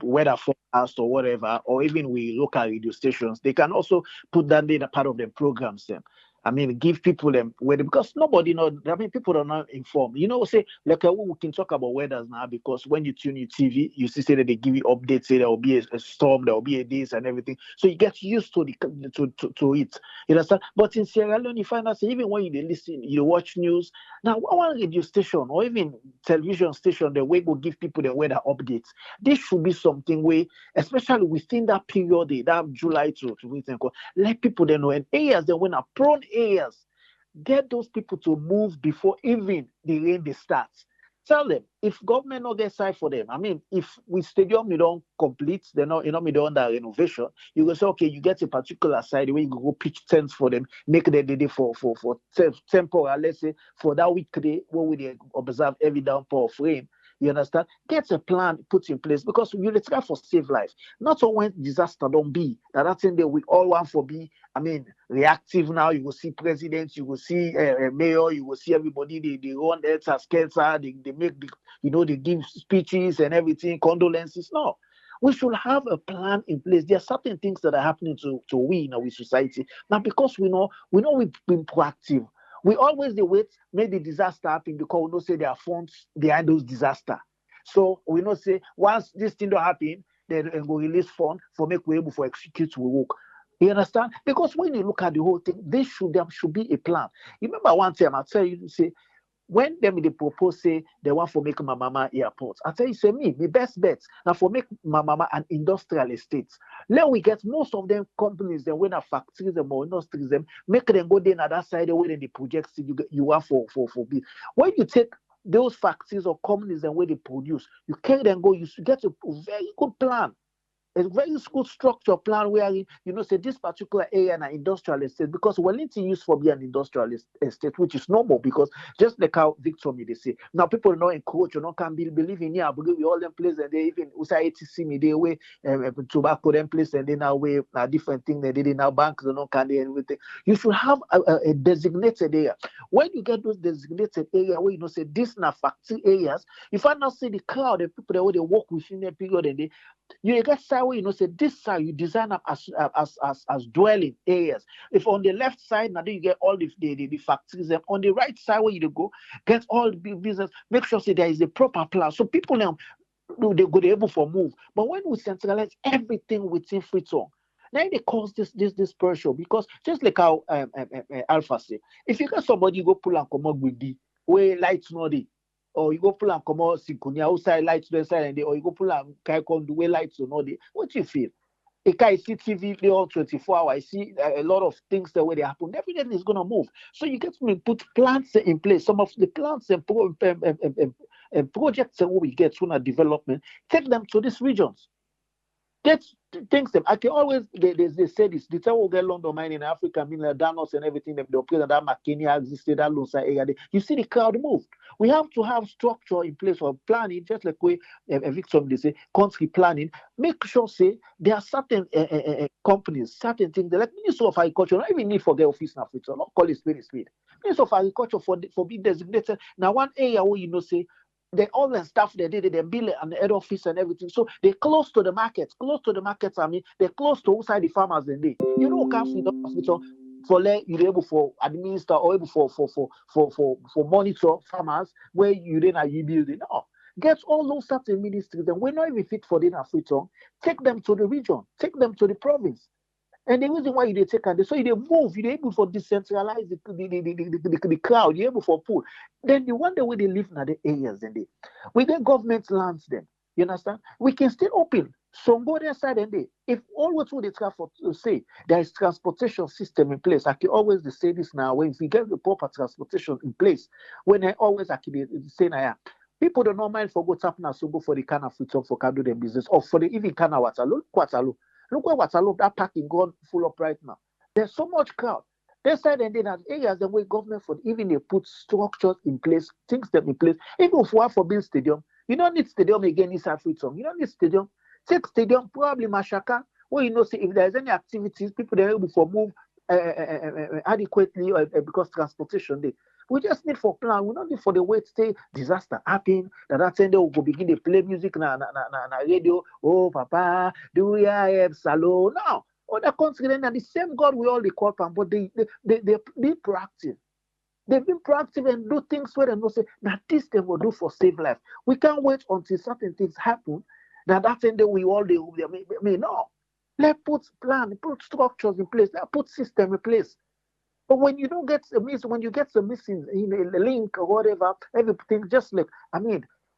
weather forecast or whatever, or even we local radio stations. They can also put that in a part of the programs them. I mean, give people them weather because nobody know. I mean, people are not informed. Say like we can talk about weather now because when you tune your TV, you see say that they give you updates. Say there will be a storm, there will be a this and everything. So you get used to to it. You understand? But in Sierra Leone, you find out say, even when you listen, you watch news. Now, one radio station or even television station, the way will give people the weather updates. This should be something where, especially within that period, that July to let people they know and areas that when are prone areas, get those people to move before even the rain they start. Tell them if government not get side for them. I mean, if we stadium you don't complete, they're not we don't under renovation. You go say okay, you get a particular side where you go pitch tents for them, make the day for temporal. Let's say for that weekday, where we observe every downpour of rain. You understand? Get a plan put in place because you let's try for save life. Not all when disaster don't be that thing that we all want for be. I mean, reactive now. You will see presidents, you will see mayor, you will see everybody. They run Elsa Skelsa, they make they give speeches and everything, condolences. No. We should have a plan in place. There are certain things that are happening to we in our society. Now, because we know we've been proactive. We always wait, make the disaster happen because we know say there are funds behind those disasters. So we know say once this thing don't happen, then go release fund for make we able for execute we work. You understand? Because when you look at the whole thing, there should be a plan. You remember one time I tell you say when them they propose say they want for make my mama airport, I tell you say me best bet now for make my mama an industrial estate. Let we get most of them companies them when a factories them or industries them make them go there on that side the way they project you want for bid. When you take those factories or companies and where they produce, you carry them go, you get a very good plan, a very good structure plan where say this particular area and an industrial estate because Wellington used for be an industrial estate, which is normal because just like how Victor me they say now people not encourage you not can believe in here because we all them place and they even usai ATC me they way tobacco them place and they now way a different thing they did in our banks don't can they everything. You should have a designated area. When you get those designated area where say this na factory areas, if I now see the crowd the people that way they work within that period and they you get side where say this side you design up as dwelling areas. If on the left side now you get all the factories, and on the right side where you go get all the big business. Make sure say there is a proper plan so people now they go able for move. But when we centralize everything within Freetown, now they cause this pressure because just like how Alpha say, if you got somebody you go pull and come up with the way lights not dey, or you go pull and come out Synchronia outside lights to the side and or you go pull and carry on the way lights or not dey, what you feel? I see TV play all 24 hours. I see a lot of things the way they happen. Everything is going to move. So you get to put plans in place. Some of the plans and projects that we get through our development, take them to these regions. Get things them. I can always they say this. The time we get London mine in Africa, I mean like Danos and everything, them they operate in that McKinney existed, that Lunsa area. You see the crowd move. We have to have structure in place for planning, just like we Victor they say country planning. Make sure say there are certain companies, certain things like Minister of Agriculture, not even need for their office now, not call it spade. Minister of Agriculture for being designated. Now one area where say they all the stuff they did, they build it and the head office and everything. So they close to the markets. Close to the markets, I mean, they're close to outside the farmers and they. You know, can't feed the hospital for let you able for administer or able for monitor farmers where you then are you building. No. Get all those certain ministries, and we're not even fit for dinner Freetown. Take them to the region, take them to the province. And the reason why you take and so you move, you're able for decentralize the crowd, you're able for pull. Then you wonder where they live in the areas and they we get government lands then. You understand? We can still open. So go there side and they if all what they try for to say there is transportation system in place. I can always say this now when we get the proper transportation in place, when I always I can say now people don't know mind for go tap now so go for the kind of Freetown for can do their business or for the even kind of Waterloo. Look where Waterloo, that parking gone full up right now. There's so much crowd. They said and then areas the way government for even they put structures in place, things them in place. Even if we have for build stadium, you don't need stadium again inside Freetown. You don't need stadium. Take stadium, probably Mashaka, where say if there's any activities, people they're able to move adequately because transportation they. We just need for plan. We don't need for the way to say disaster happen. That time they will go begin to play music na radio. Oh, Papa, do we have salon? Now, other countries then are the same God we all call them, but they be proactive. They've been proactive and do things where they know say that this they will do for save life. We can't wait until certain things happen. Now that time they we all no. Let's put plan, put structures in place, let's put system in place. But when you don't get a miss, when you get the missing a link or whatever, everything just like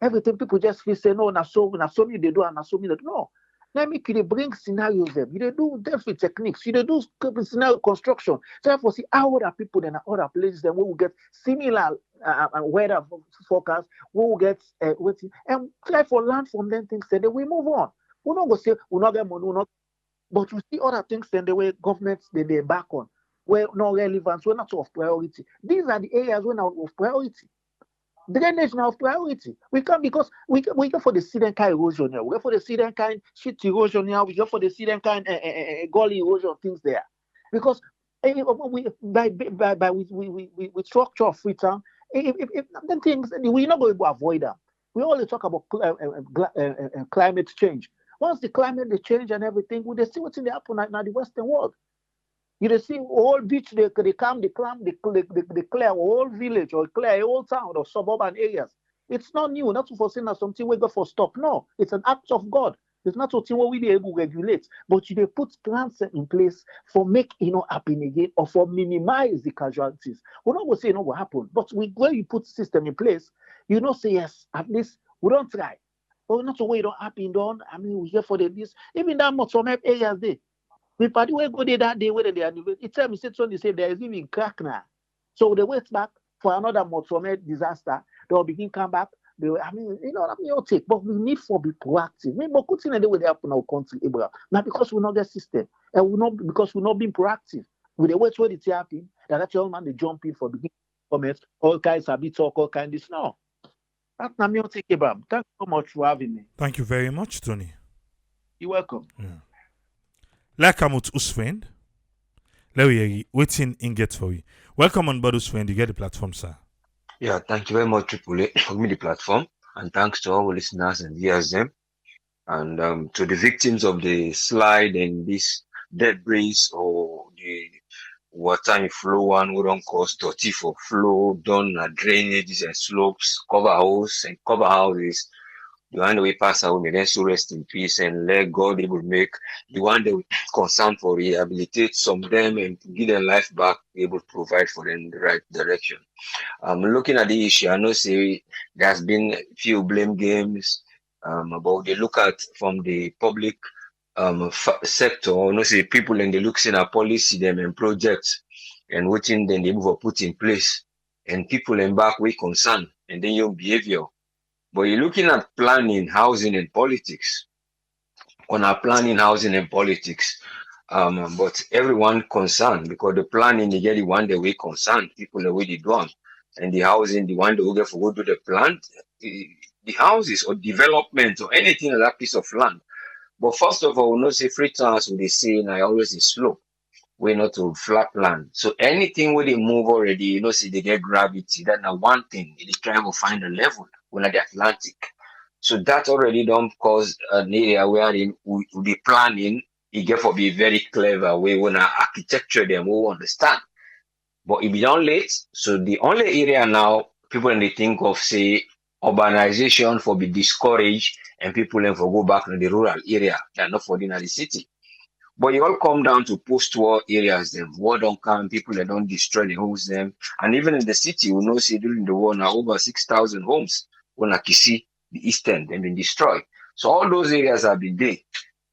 everything people just feel say no, na so me they do and na so me they do. No. Let me bring scenarios them. You do different techniques. You do scenario construction. Therefore, see how other people in other places then we will get similar weather forecast. We will get waiting and try for learn from them things. Then we move on. We not go say we not get money, we not. But you see other things then the way governments they back on. Where no relevance, we're not of priority. These are the areas we're not of priority. Drainage now of priority. We come because we go for the seed kind erosion here. We go for the seed kind shit erosion here. We go for the seed kind gully erosion things there. Because we structure of Freetown, if them things we're not going to avoid them. We only talk about climate change. Once the climate they change and everything, we see what's in the happen now the Western world. You see all beach they clear a whole village or clear a whole town or suburban areas. It's not new. Not for saying that something we go for stop. No, it's an act of God. It's not something what we be able to regulate. But you they put plans in place for make happen again or for minimize the casualties. We're not going to say what happen. But when you put system in place, say yes, at least we don't try. But not the way it don't happen done. I mean, we here for this. Even that much from areas there. The party will go there that day where they are. It tell me, they say there is even crack now. So they wait back for another Motomet disaster. They'll begin come back. You'll take. But we need to be proactive. Maybe good thing the way they happen in our country, Abraham. Now because we not get system and we not because we're not being proactive. We the wait where it happen. That young man they jump in for beginning comments. All kinds of talk, all kinds of this. No. That's not me take Abraham. Thank you so much for having me. Thank you very much, Tony. You're welcome. Yeah. Like I'm with Usfriend. Let me waiting in get for you. Welcome on board, Usfriend. You get the platform, sir. Yeah, thank you very much, Triple A, for me the platform, and thanks to all listeners and viewers them, and to the victims of the slide and this debris or the water flow one who don't cause dirty for flow, done drainages and slopes, cover house and cover houses. The one that we pass away, may then so rest in peace and let God able to make the one that we concern for rehabilitate some of them and give them life back, able to provide for them the right direction. Looking at the issue, I know say there's been a few blame games about they look at from the public sector, no say people and they look in a policy them and projects and waiting then they move or put in place and people embark with concern and then your behavior. But you're looking at planning, housing, and politics. On our planning, housing, and politics, but everyone concerned because the planning they get the one that we concerned, people the way they do them, and the housing the one that we get for go to the plant, the houses or development or anything on that piece of land. But first of all, we know say free trans they say I always is slope. We're not to flat land. So anything where they move already, see they get gravity. That's not one thing. They try to find a level when the Atlantic. So that already don't cause an area where the planning, it get for be very clever. We want to architecture them, we understand. But if you don't late, so the only area now people when they think of say urbanization for be discouraged and people then for go back to the rural area, they're not for the city. But it all come down to post-war areas, them war don't come, people that don't destroy the homes them. And even in the city, we know see during the war now over 6,000 homes when Kissy, the eastern, they've been destroyed. So all those areas have been there.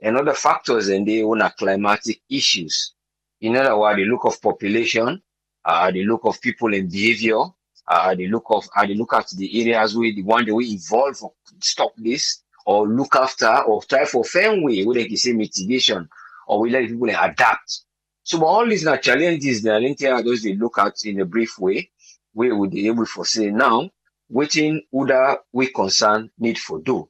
And other factors and they own climatic issues. In other words, the look of population, the look of people and behavior, the look at the areas where the one that we evolve or stop this, or look after or try for fair way where they can say mitigation. Or we let people adapt. So but all these are challenges that those they look at in a brief way, we would be able to say now, waiting other we concern need for do.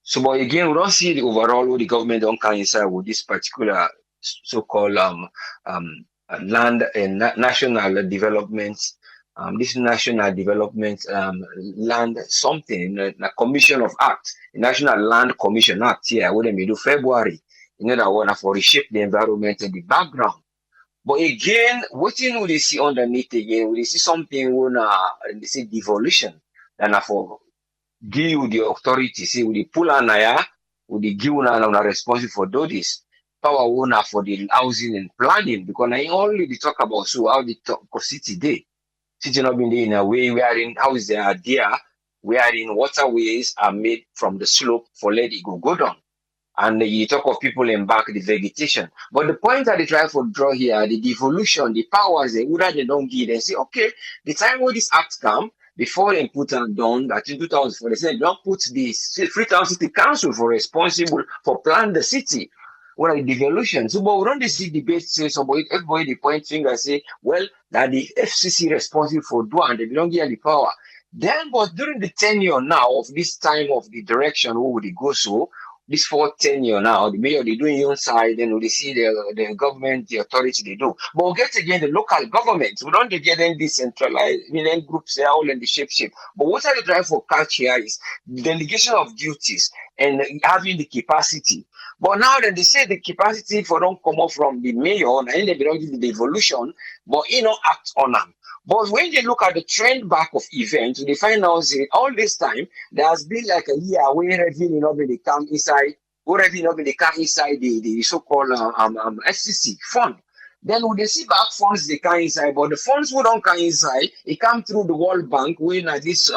So but again, we don't see the overall what the government don't come inside with this particular so-called land and national development. This national development land something, a commission of act, the National Land Commission Act here, what they may do February. In other words, for reshape the environment and the background. But again, what will they see underneath again? Will they see something when they say devolution? Then for give you the authority, say will they pull an aya, will they give you a responsible for do this? Power owner for the housing and planning, because I only they talk about so how they talk of city day. City not being there in a way wherein houses they are there, wherein waterways are made from the slope for let it go down. And you talk of people embark the vegetation. But the point that they try to draw here, the devolution, the powers, they don't give. They say, okay, the time where this act come, before they put it down, that in 2004, they said, don't put this Freetown City Council for responsible for plan the city. What are the devolution? So, but we don't see debate say, so but everybody the point finger say, well, that the FCC responsible for do and they don't give the power. Then, but during the tenure now of this time of the direction, where would it go so? This 4th tenure now, the mayor they do your side, then we see the government, the authority they do. But we get again the local government. We don't get them decentralized, groups they are all in the shape. But what are the drive for catch here is delegation of duties and having the capacity. But now that they say the capacity for don't come up from the mayor, and they belong to the devolution, but act on them. But when they look at the trend back of events, they find out that all this time there has been like a year where revenue not really come inside, where revenue not really come inside the so-called FCC fund. Then when they see back funds they come inside, but the funds who don't come inside, it come through the World Bank, when this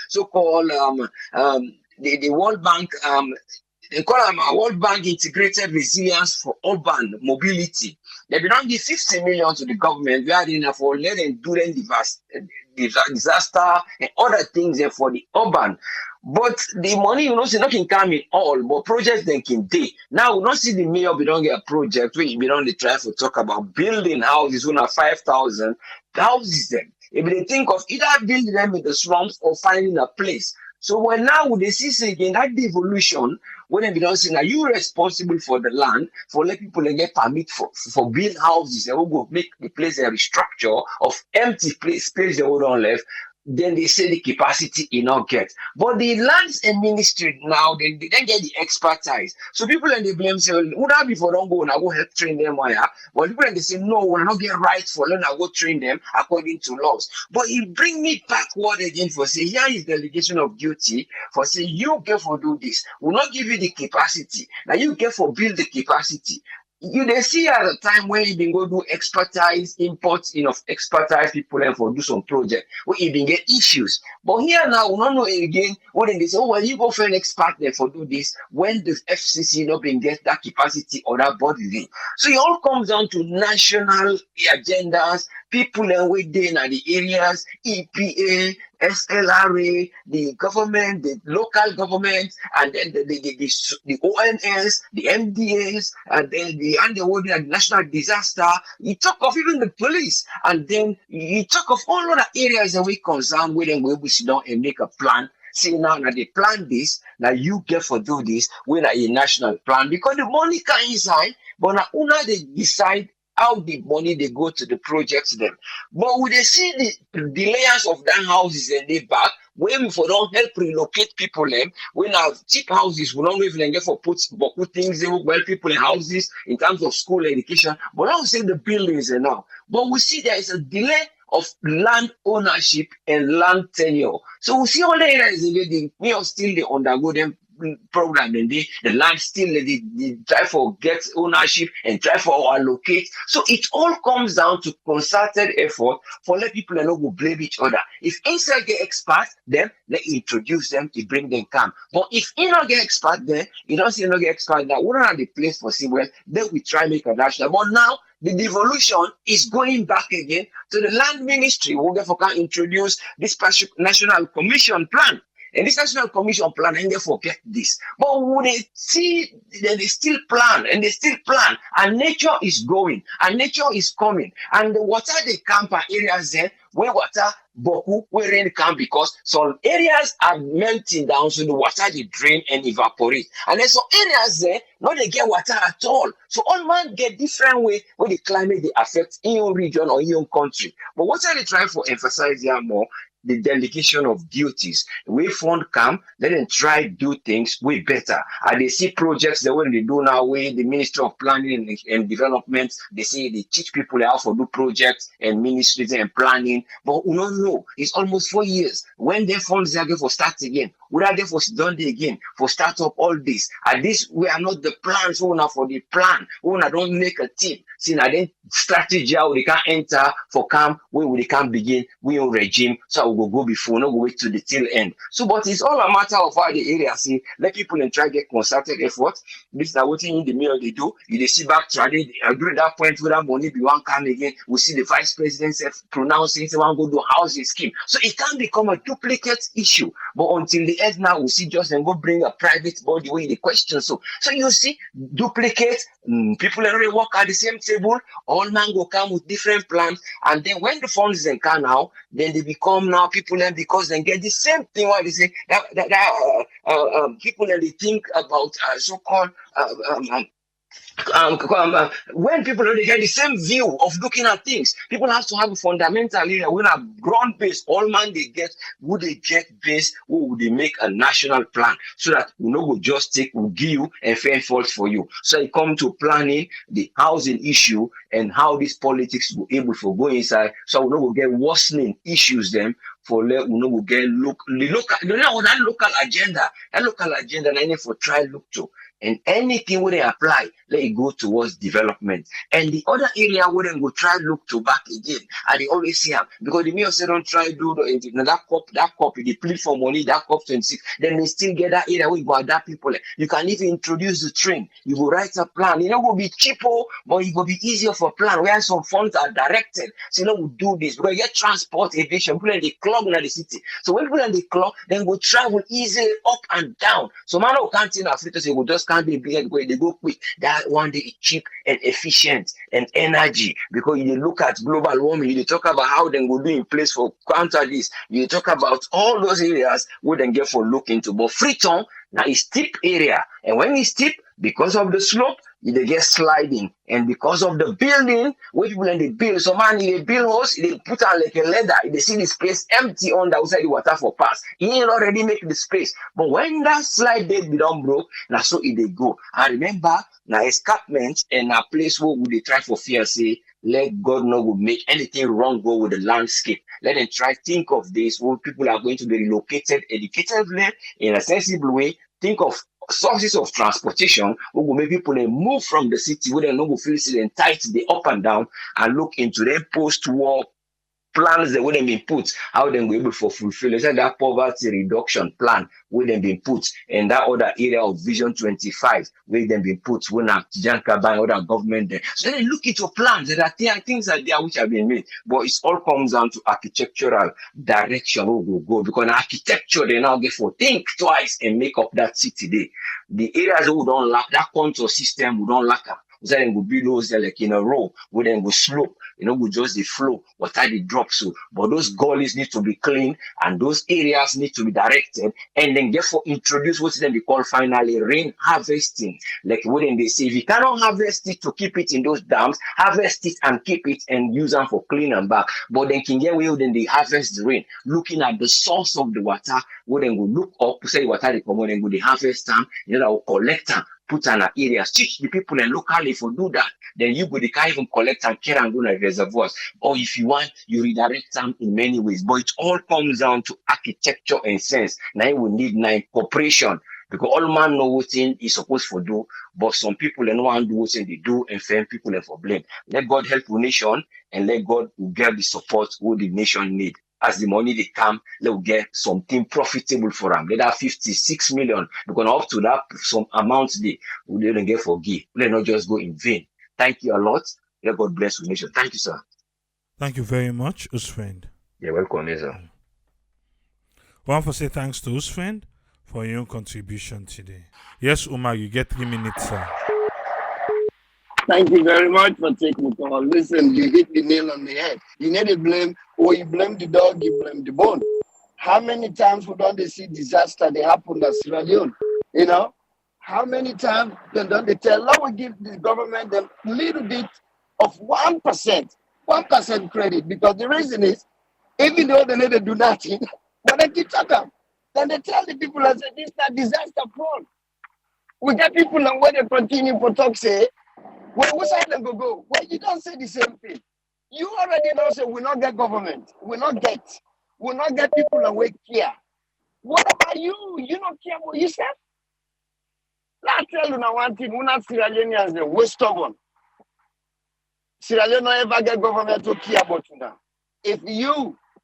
so-called the World Bank they call them a World Bank Integrated Resilience for Urban Mobility. They don't give 50 million to the government. We are enough for let them do them disaster and other things there for the urban. But the money, see nothing come in all, but projects then can day. Now we don't see the mayor, we don't get a project where we don't try to talk about building houses when are 5,000 houses them. If they think of either building them in the slums or finding a place. So when now they see again that devolution, when they don't say now you responsible for the land, for let people get permit for build houses, they will go make the place a restructure of empty space they will don't left. Then they say the capacity you not get. But the lands and ministry now, they get the expertise. So people and they blame say, would that be for don't go and I go help train them? But people and they say, no, we're not get right for learn, I go train them according to laws. But it bring me backward again for say, here is delegation of duty for say, you get for do this. We'll not give you the capacity. Now you get for build the capacity. They see at a time when you been go do expertise, imports of expertise people and for do some project where you been get issues. But here now, we don't know again when they say, oh, well, you go for an expert there for do this when the FCC not been get that capacity or that body. So it all comes down to national agendas, people and within the areas, EPA, SLRA, the government, the local government, and then the ONS, the MDAs, and then the underworld and national disaster. You talk of even the police, and then you talk of all other areas that we concern with them where we sit down and make a plan. See now they plan this, now you get for do this, when a national plan, because the money can inside, but now una they decide how the money they go to the projects them. But when they see the layers of that houses and they back, when we for don't help relocate people them, when our cheap houses we don't even get for put things they will well people in houses in terms of school education, but don't say the buildings and now. But we see there is a delay of land ownership and land tenure. So we see all the areas they still they undergo them program and the land still they try for get ownership and try for allocate. So it all comes down to concerted effort for let people know go blame each other. If inside get experts, then they introduce them to bring them come. But if you not get expert there, you don't see not get expert now, we don't have the place for see well, then we try make a national. But now the devolution is going back again to the land ministry. We'll therefore can introduce this national commission plan. And this national commission plan, and they forget this. But when they see that they still plan, and nature is going, and nature is coming, and the water they camp are areas there where water boku where rain come because some areas are melting down, so the water they drain and evaporate. And then some areas there, no they get water at all. So all man get different way where the climate they affect in your region or in your country. But what are they trying to emphasize here more? The delegation of duties. We fund come, let them try do things way better. And they see projects the way they do now, where the Ministry of Planning and Development, they say they teach people how to do projects and ministries and planning. But we don't know. It's almost 4 years. When their funds are going for start again, we are there for done again, for start up all this. And this, we are not the plans owner for the plan. Owner don't make a team. See, now then strategy how they can enter for camp, where they can begin, we on regime, so we will go before, no go wait to the till end. So, but it's all a matter of how the area see, let people and try get concerted effort. This is what in the middle they do. You they see back to they agree that point where that money be one come again. We see the vice president pronouncing say one go do housing scheme. So it can become a duplicate issue. But until the end now, we see just then go bring a private body where the question. So you see, duplicate, people already work at the same table, all man go come with different plans, and then when the funds then come now, then they become now people and because they get the same thing. Why they say that people and they think about so-called when people don't get the same view of looking at things, people have to have a fundamental area when a ground base, all man they get, would they get base, who would they make a national plan so that we know will just take, will give you and fair fault for you. So it come to planning the housing issue and how this politics will able to go inside. So we know will get worsening issues them for let we know will get look the local, you know that local agenda, and any for try look to. And anything where they apply, let it go towards development. And the other area where they go try look to back again, and they always see them because the mayor say don't try do that copy, they plead for money, that cop 26, then they still get that area where you go adapt people. You can even introduce the train, you go write a plan, you know, will be cheaper, but it will be easier for plan where some funds are directed. So you know we do this because you get transport aviation, people in the club in the city. So when people in the club, then go travel easily up and down. So man who can't in Africa say we just can't be big way, they go quick. That one day it's cheap and efficient and energy because you look at global warming, you talk about how they go do in place for counter this, you talk about all those areas we then get for look into. But Freetown now is steep area, and when it's steep, because of the slope, they get sliding, and because of the building, where people in the build, so man, they build house, they put on like a leather, they see the space empty on the outside the water for pass. He ain't already make the space, but when that slide they be done broke, now so it they go. I remember now escarpment and a place where they try for fear say, let God know will make anything wrong go with the landscape. Let them try think of this where people are going to be relocated educatively in a sensible way. Think of sources of transportation who will make people move from the city where they no go feel and tight the up and down and look into their post-war plans that wouldn't be put, how they were able to fulfill it. That poverty reduction plan wouldn't be put, and that other area of Vision 25 where them be put when Janka by other government there. So they look into plans. There are things that there which have been made, but it all comes down to architectural direction who will go because architecture they now get for think twice and make up that city day. The areas who don't lack that contour system, we don't lack them. So then we build those like in a row, where then we slope, we just the flow, water the drop so. But those gullies need to be clean and those areas need to be directed and then therefore introduce what then we call finally rain harvesting. Like when they say if you cannot harvest it to keep it in those dams, harvest it and keep it and use them for clean and back. But then can get where then they harvest the rain, looking at the source of the water, where then we look up, say water they come on and go they harvest them, will collect them. Put an area, teach the people and locally for do that. Then you go, they can even collect and care and go to reservoirs. Or if you want, you redirect them in many ways. But it all comes down to architecture and sense. Now we need cooperation because all man know what thing is supposed to do, but some people don't want to do what they do and fair people and for blame. Let God help the nation and let God get the support what the nation need. As the money they come, they'll get something profitable for them. Let that 56 million, because up to that some amount they will didn't get for give. Let not just go in vain. Thank you a lot. Let God bless the nation. Thank you, sir. Thank you very much, Usfriend. You're welcome, sir. I want to say thanks to Usfriend for your contribution today. Yes, Umar, you get 3 minutes, sir. Thank you very much for taking the call. Listen, you hit the nail on the head. You need to blame, or you blame the dog, you blame the bone. How many times we don't they see disaster they happen at Sierra Leone? How many times don't they tell, now we give the government a little bit of 1% credit, because the reason is, even though they need to do nothing, but they keep talking. Then they tell the people and say, this is not disaster prone. We get people and when they continue for talk say, well, which side them go? Well, you don't say the same thing. You already know say we not get government. We not get people awake here. What about you? You don't care what you said? Let me tell you now one thing, we're not Sierra Leoneans, we're stubborn. Sierra Leone don't ever get government to care about you now. If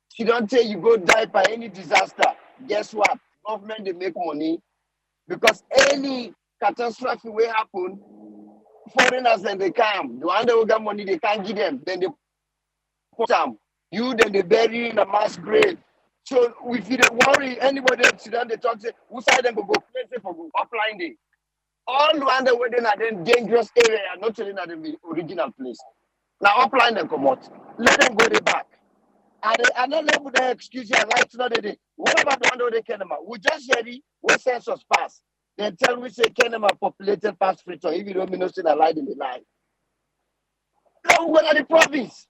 she don't tell you go die by any disaster, guess what? Government, they make money because any catastrophe will happen, foreigners then they come. The one that got money, they can't give them. Then they put them. Then they bury in a mass grave. So if you don't worry, anybody in Sudan, they talk, say, who side them go place it for go upline day. All the one that were in a dangerous area, not telling them the original place. Now upline them come out. Let them go back. And then level the excuse your lights not they. What about the one that they care about? We just ready, we census pass. Then tell me say Kenema populated past Freetown if you don't mean nothing alive in the line. Now we go to the province.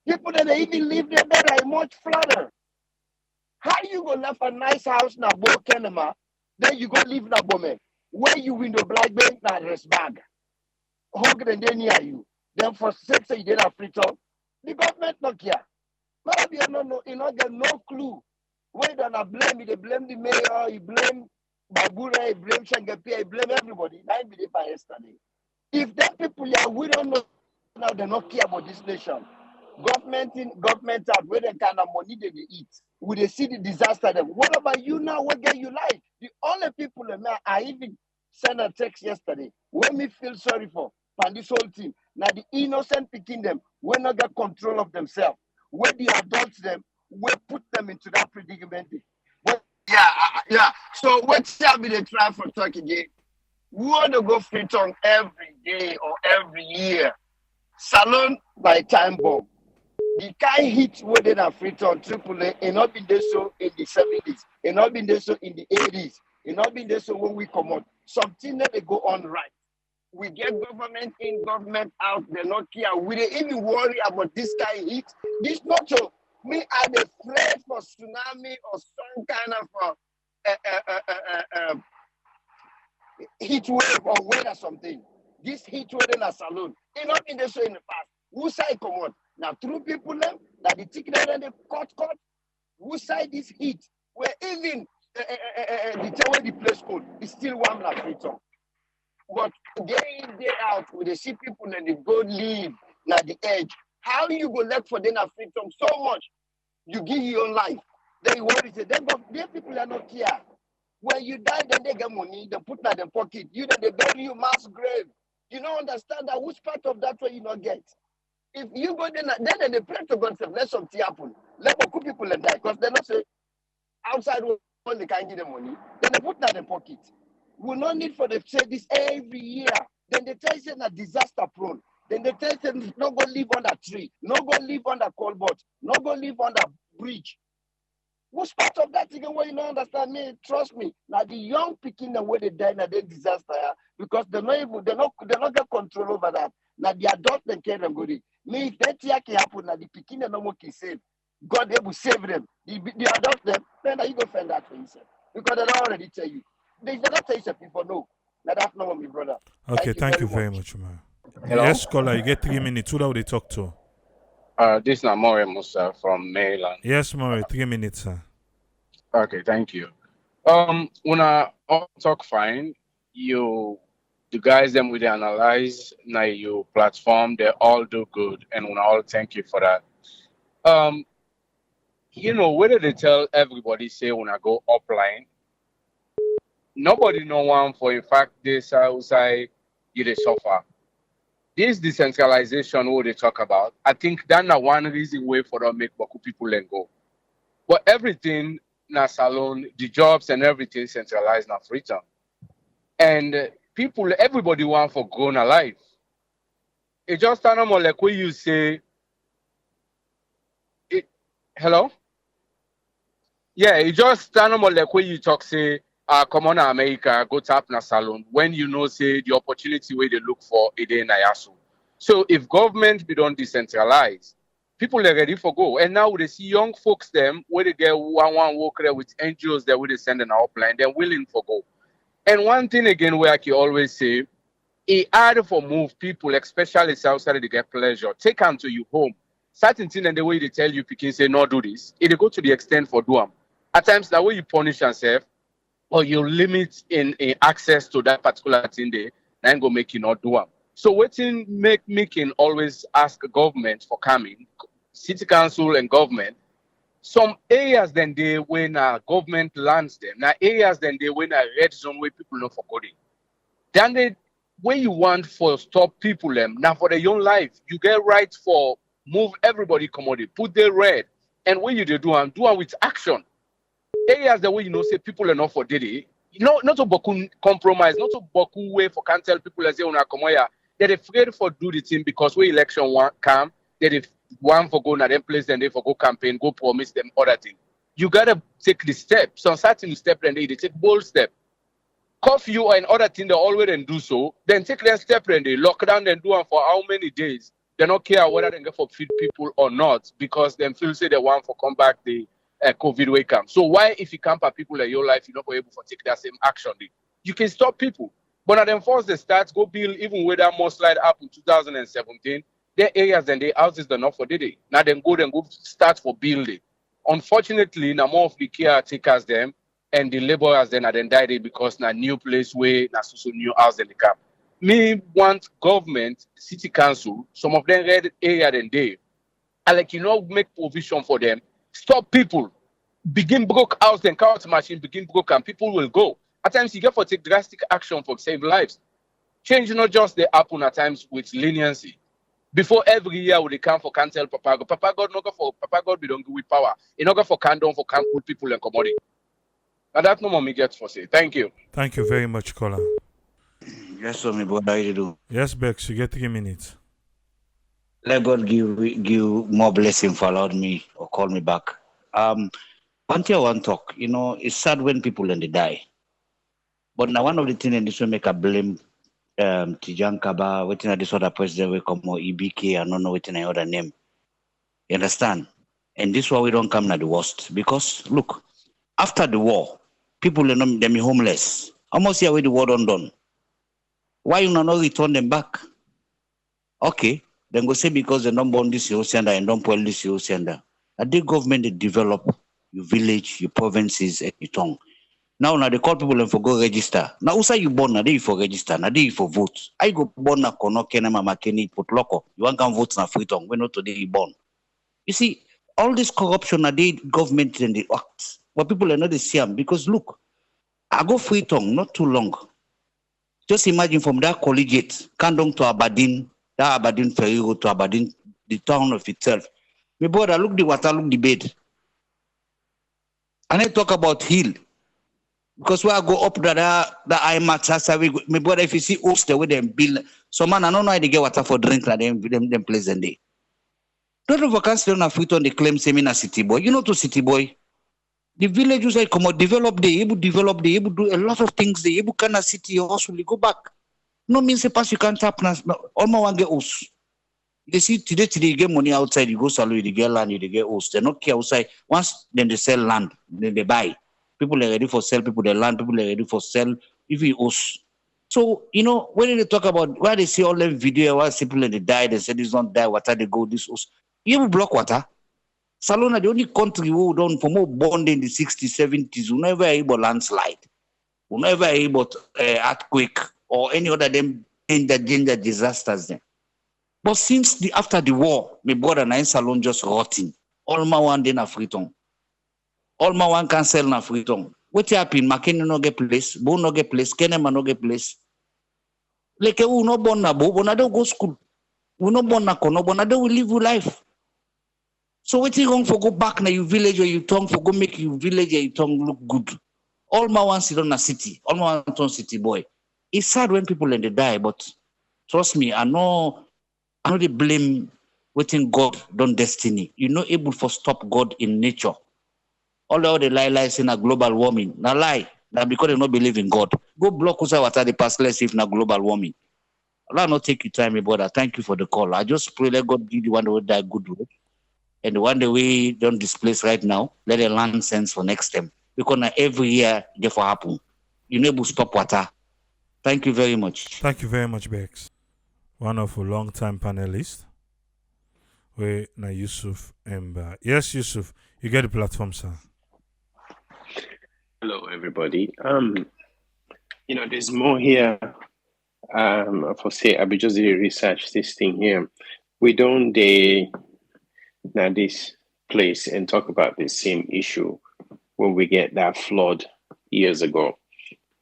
People that they even live there that are much flatter. How you go left a nice house na Bo Kenema, then you go live na Bome. Where you window black bank na rest bag. Hungry and then near you. Then for 6 you did a Freetown. The government not care. Maybe you not get no clue. Where they blame me, they blame the mayor, you blame Babura, you blame Shangapia, you blame everybody. I believe by yesterday. If that people here, we don't know now they not care about this nation. Government in, government out, where the kind of money they eat. Will they see the disaster them? What about you now? What get you like? The only people now, I even sent a text yesterday. When me feel sorry for and this whole team. Now the innocent picking them, we not get control of themselves. Where the adults them, we put them into that predicament. But yeah. So what shall be the try for talk again? We want to go Freetown every day or every year. Salon by time bomb. The kind hit where they are Freetown AAA, it not been there so in the 70s, it not been there so in the 80s, it not been there so when we come out. Something that they go on right. We get government in, government out, they not care. We don't even worry about this kind hit. This not so. Me, I'm afraid for tsunami or some kind of heat wave or weather something. This heat wave in a saloon. It not been there so in the past. Who side come on? Now, through people, them, that the ticket and the cut, who side this heat, where even the way the place code is still warm like Freetown. But day in, day out, when they see people and they go live at the edge, how you go left for them at Freetown so much? You give your own life. Then you worry, say, their people are not here. When you die, then they get money, they put in their pocket. You then they bury you mass grave. You don't understand that which part of that way you not get. If you go there, then they pray to God, say, let something happen. Let people and die. Because they not say outside when they can't give them money. Then they put in their pocket. We no need for them to say this every year. Then they tell you that disaster prone. Then they tell you not go live on that tree, not go live on that colbot, not go live on that bridge. What's part of that again where you don't understand me? Trust me. Now the young picking the way they die now they disaster because they not get control over that. Now the adult then carry them good. Me if that year can happen now the picking the no more can save. God they will save them. The adult them, then you go find that for yourself. Because they don't already tell you. They not tell you people no. Now that's not my brother. Okay, thank you very much, man. Hello? Yes, caller, you get 3 minutes. Who do they talk to? This is Namore Musa from Maryland. Yes, Maury, 3 minutes, sir. Okay, thank you. When I all talk fine, the guys them with the analyze now you platform, they all do good, and when I all thank you for that. Whether they tell everybody say when I go upline, nobody know one for a fact this outside you they suffer. This decentralization what they talk about, I think that's not one reason way for them make Baku people let go. But everything na salon, the jobs and everything centralized na Freetown. And everybody want for grown alive. It just turn more like when you say it hello? Yeah, it just turn more like when you talk say come on America, go tap na salon when you know say the opportunity where they look for it in Ayasu. So if government be don't decentralize, people are ready for go. And now they see young folks them where they get one work there with NGOs that where they send an outline, they're willing for go. And one thing again where I can always say, it hard for move people, especially outside they get pleasure. Take them to you home. Certain thing and the way they tell you, people say no do this. It go to the extent for do them. At times the way you punish yourself or you limit in access to that particular thing there, then go make you not do them. So what make me can always ask government for coming, city council and government. Some areas then they when government lands them. Now areas then they when a red zone where people know for coding. Then they where you want for stop people them. Now for their young life, you get right for move everybody commodity, put the red. And when you do them with action. Areas the way say people are not for Diddy. Not to Boku compromise, not to Boku way for can't tell people as they want to come here. They're afraid for do the thing because when election come, they're one for go na them place, then they for go campaign, go promise them other thing. You gotta take the step. Some certain step, then they take bold step. curfew and other things they always and do so, then take their step and they lock down and do them for how many days. They don't care whether they get for feed people or not because them feel say they want for come back the COVID way come. So why if you camp at people in your life, you're not able to take that same action? You can stop people. But now then force the start, go build even with that mudslide up in 2017, their areas and their houses are not for the day. Now then go start for building. Unfortunately, now more of the caretakers them and the laborers then are then died because na new place where na so new house in the camp. Me want government, city council, some of them red area than they. I like make provision for them. Stop people. Begin broke house, then count machine begin broke and people will go. At times you get for take drastic action for save lives. Change not just the happen at times with leniency. Before every year we come for cancel Papa God. Papa God not go for Papa God we don't go with power. He not go for condom for camp with people and commodity. And that's no more me gets for say. Thank you. Thank you very much, caller. Yes, so me brother, how you do? Yes, Bex, you get 3 minutes. Let God give more blessing for allowing me or call me back. One thing I want to talk, it's sad when people and they die. But now one of the things in this will make a blame Tijan Kaba, waiting at this other president will come or EBK, I don't know waiting any other name. You understand? And this why we don't come to the worst. Because look, after the war, people them be homeless. Almost here with the war done. Why you not return them back? Okay, then go say because they don't burn this ocean and don't pull this ocean. And the government they develop your village, your provinces, and your tongue. Now they call people and for go register. Now who say you born now they for register, now they for vote. I go born na kono kena mama keni put loco. You want can vote na free tongue. When not today you born. You see, all this corruption are the government and the act. But people are not the same because look, I go free tongue not too long. Just imagine from that collegiate, Kandong to Aberdeen, that Aberdeen ferry road to Aberdeen, the town of itself. My brother, look the water, look the bed. And I talk about hill. Because when I go up the IMAX, my brother, if you see host the way they build, so man, I don't know how they get water for drink like them place and day. Don't overcast on a foot on the claim same in a city boy. You know to city boy. The villages like come out, develop, they able do a lot of things, they able can a city also go back. No means a pass you can't tap now. All my one get host. They see today you get money outside, you go salary, you get land, you get host. They not care outside. Once then they sell land, then they buy. People are ready for sell, people they land, people are ready for sell, if you host. So, when they talk about why they see all them video, why people they die, they say this don't die, water they go, this host. You will block water. Salona, the only country who done for more born in the 60s, 70s, who never able landslide, who never able earthquake or any other them danger disasters then. But since after the war, my brother and Salon just rotting. All my one day na Freetown. All my one cancel na Freetown. What happened? Makeni no get place, Bo no get place, Kenema no get place. Like who no born na Bo, na don't go school. We no born na Kono, na don't live your life. So what you wrong for go back na your village or your tongue for go make your village or your tongue look good? All my one sit on a city. All my one turn city boy. It's sad when people and they die, but trust me, I know they blame waiting God done destiny. You're not able to stop God in nature. All the lies in a global warming. Now lie. Now because they don't believe in God. Go block us out at the past less if na global warming. Allah not take your time, my brother. Thank you for the call. I just pray let God give the one that will die good way. And the one that we don't displace right now, let it learn sense for next time. Because now every year, therefore happen. You need to stop water. Thank you very much. Thank you very much, Bex. One of a long-time panelist. We na Yusuf Emba. Yes, Yusuf, you get the platform, sir. Hello, everybody. There's more here. For say, I be just research this thing here. We don't now this place and talk about the same issue when we get that flood years ago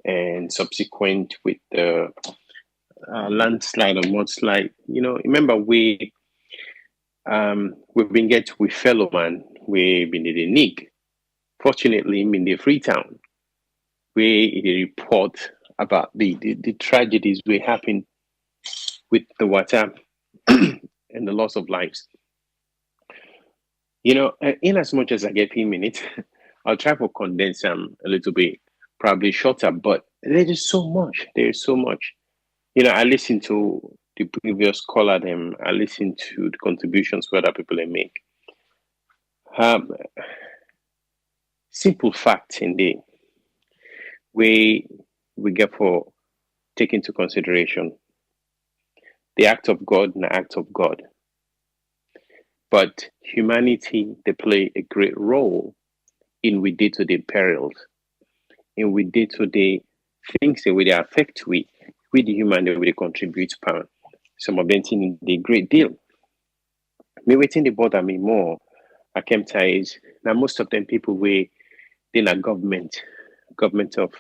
and subsequent with the landslide or mudslide. Remember we've been get with fellow man, we've been in the Nick. Fortunately, I'm in the Freetown, where it report about the tragedies we happen with the water and the loss of lives. In as much as I get 3 minutes, I'll try to condense them a little bit, probably shorter, but There is so much. There is so much. You know, I listened to the previous caller. Them. I listened to the contributions where other people they make. Um, Simple facts indeed. We get for take into consideration the act of God and the act of God. But humanity they play a great role in we day-to-day perils, in we day-to-day things that we affect we the human that we contribute pound. Some of them think they great deal. Me waiting they bother me more. I came to is now most of them people we in a government of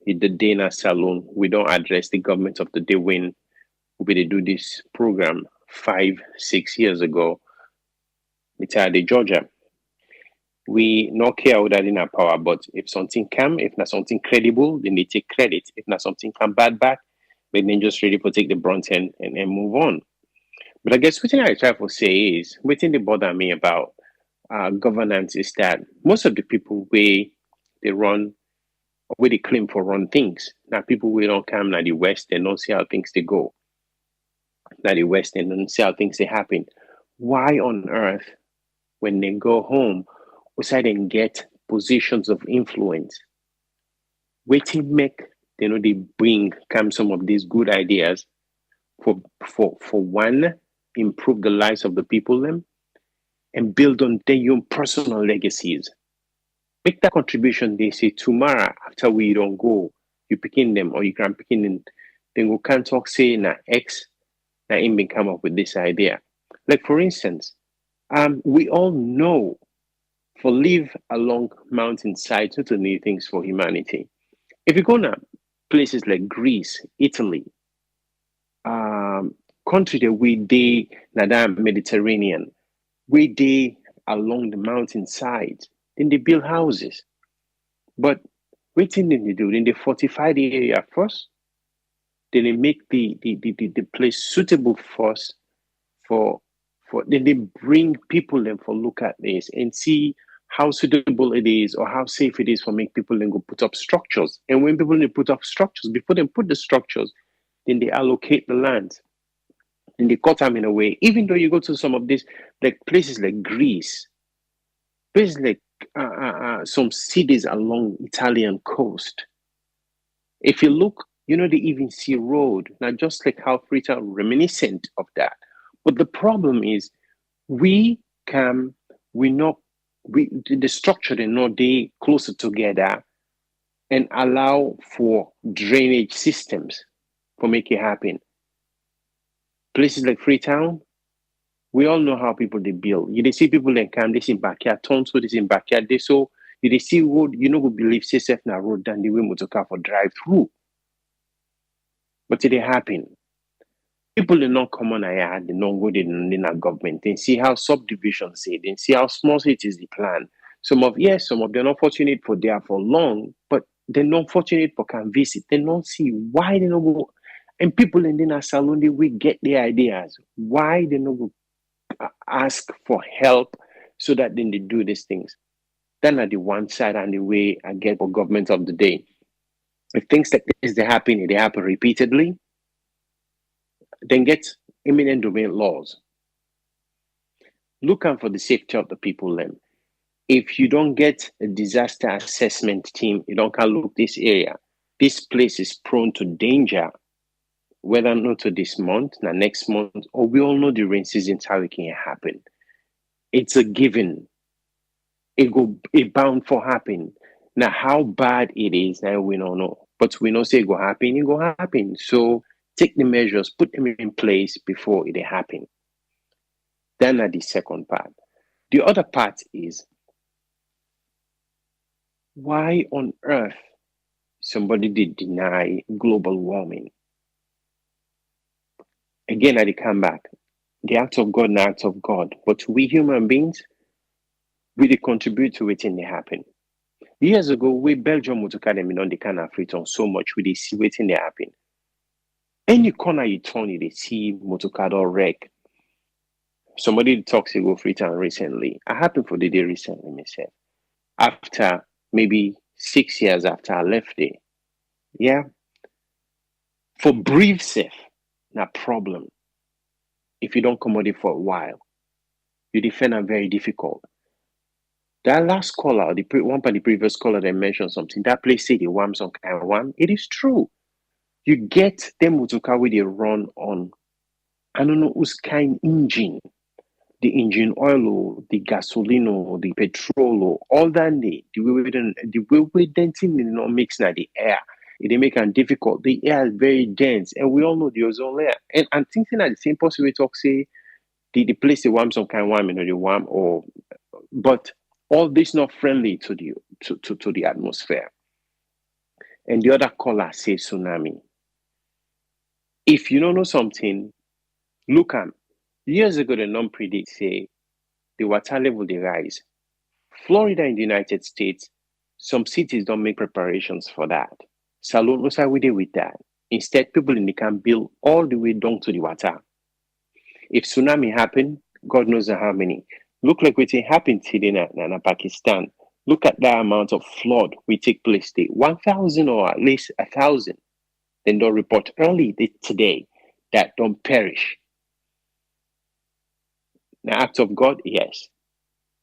the day in a salon. We don't address the government of the day when we do this program 5, 6 years ago. It's the Georgia. We not care what that in our power, but if something come, if not something credible, then they take credit. If not something come bad back, but then just ready for take the brunt and move on. But I guess what I try to say is, what thing they bother me about governance is that most of the people they run or where they claim for run things. Now people we don't come now the West, they don't see how things they go. Now the West, they don't see how things they happen. Why on earth, when they go home, we say they get positions of influence? Waiting make they bring come some of these good ideas for one improve the lives of the people them and build on their own personal legacies. Make that contribution. They say tomorrow after we don't go, you picking them or you can picking them. Then we can talk say na X na him been come up with this idea. Like for instance, we all know for live along mountainside to new things for humanity. If you go to places like Greece, Italy, um, country that we they na that Mediterranean, we they along the mountainside, then they build houses. But what thing did they do? Then they fortify the area first. Then they make the place suitable for us for then they bring people in for look at this and see how suitable it is or how safe it is for make people then go put up structures. And when people they put up structures, before they put the structures, then they allocate the land and they cut them in a way. Even though you go to some of these like places like Greece, places like some cities along Italian coast. If you look, they even see road, not just like how Freetown reminiscent of that. But the problem is we can we not we the structure they not they closer together and allow for drainage systems for make it happen. Places like Freetown, we all know how people they build. You they see people that come this in backyard, Tonto this in backyard. They so you they see road, go believe safe na road than the way motor car for drive through. But it happen. People are not common I they don't go in our government. They see how subdivisions say, they see how small cities they plan. Some of them not fortunate for there for long, but they're not fortunate for can visit. They don't see why they don't go. And people in our salon they we get their ideas. Why they don't go ask for help so that then they do these things. Then at the one side and the way I get for government of the day. If things like this they happen repeatedly, then get eminent domain laws. Look out for the safety of the people then. If you don't get a disaster assessment team, you don't can look this area. This place is prone to danger, whether not to this month, now next month, or we all know the rain seasons how it can happen. It's a given. It bound for happen. Now how bad it is, now we don't know. But we know say it go happen. So take the measures, put them in place before it happen. Then at the second part. The other part is why on earth somebody did deny global warming? Again, I come back. The act of God, the act of God. But we human beings, we contribute to it and they happen. Years ago, we Belgium would them on the kind of Freetown so much we see waiting they happen. Any corner you turn, they see Motocado wreck. Somebody talks about Freetown recently. I happened for the day recently myself. After maybe 6 years after I left there, Yeah. For brief safe, not problem. If you don't commodity for a while, you defend are very difficult. That last caller, one by the previous caller that mentioned something, that place say the wham some kind of wham. It is true. You get them Mutuka with they run on, I don't know whose kind engine, the engine oil or the gasoline or the petrol or all that the way we denting in not mix now the air. It make it difficult. The air is very dense, and we all know the ozone layer. And I'm thinking that the same person we talk say the place the warm some kind of warm, the warm or but all this not friendly to the atmosphere. And the other caller say tsunami. If you don't know something, look at years ago the non predict say the water level they rise. Florida in the United States, some cities don't make preparations for that. Salon was we did with that. Instead, people in the camp build all the way down to the water. If tsunami happen, God knows how many. Look like what happened today in Pakistan. Look at that amount of flood we take place there. 1,000 or at least 1,000. Then don't report early today that don't perish. Now, act of God, yes.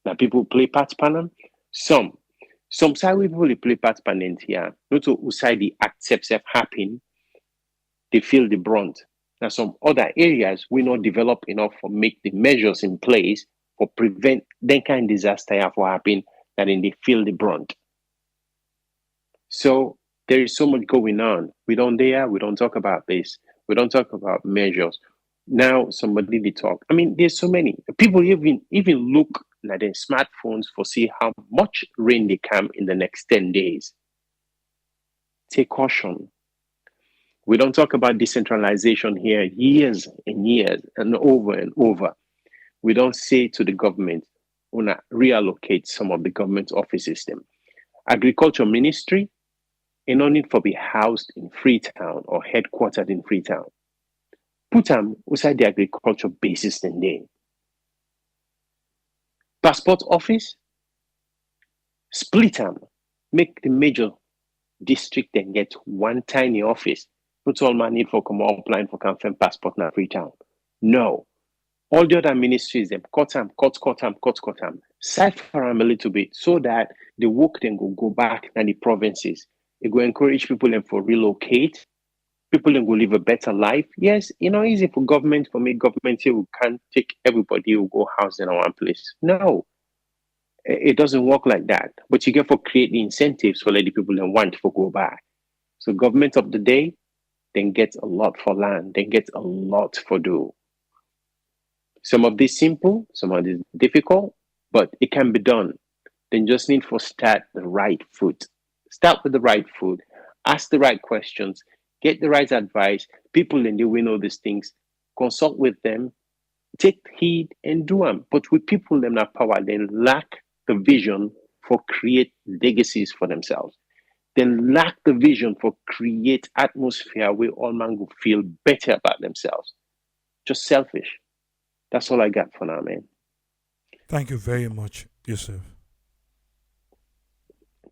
Now, people play part panel. Some side people play part panel here. Not to side the accepts have happened. They feel the brunt. Now, some other areas we not develop enough for make the measures in place for prevent that kind of disaster from happening. That then they feel the brunt. So there is so much going on. We don't talk about this. We don't talk about measures. Now somebody they talk. I mean, there's so many people even look at their smartphones for see how much rain they come in the next 10 days. Take caution. We don't talk about decentralization here years and years and over. We don't say to the government, we want to reallocate some of the government office system. Agriculture ministry, and no need for be housed in Freetown or headquartered in Freetown. Put them outside the agriculture basis then there. Passport office, split them. Make the major district then get one tiny office. Not all man need for come applying for confirm passport now Freetown. No. All the other ministries, them cut them. Cipher them a little bit so that the work then go back in the provinces. It will encourage people then for relocate. People then go live a better life. Yes, easy for government for me. Government here we can't take everybody who go house in one place. No, it doesn't work like that. But you get for create the incentives for let the people then want to go back. So government of the day then gets a lot for land. Then gets a lot for do. Some of this simple, some of this difficult, but it can be done. Then just need for start the right foot. Start with the right foot. Ask the right questions. Get the right advice. People in the will know these things. Consult with them. Take heed and do them. But with people them not power, they lack the vision for create legacies for themselves. They lack the vision for create atmosphere where all man will feel better about themselves. Just selfish. That's all I got for now, man. Thank you very much, Yusuf.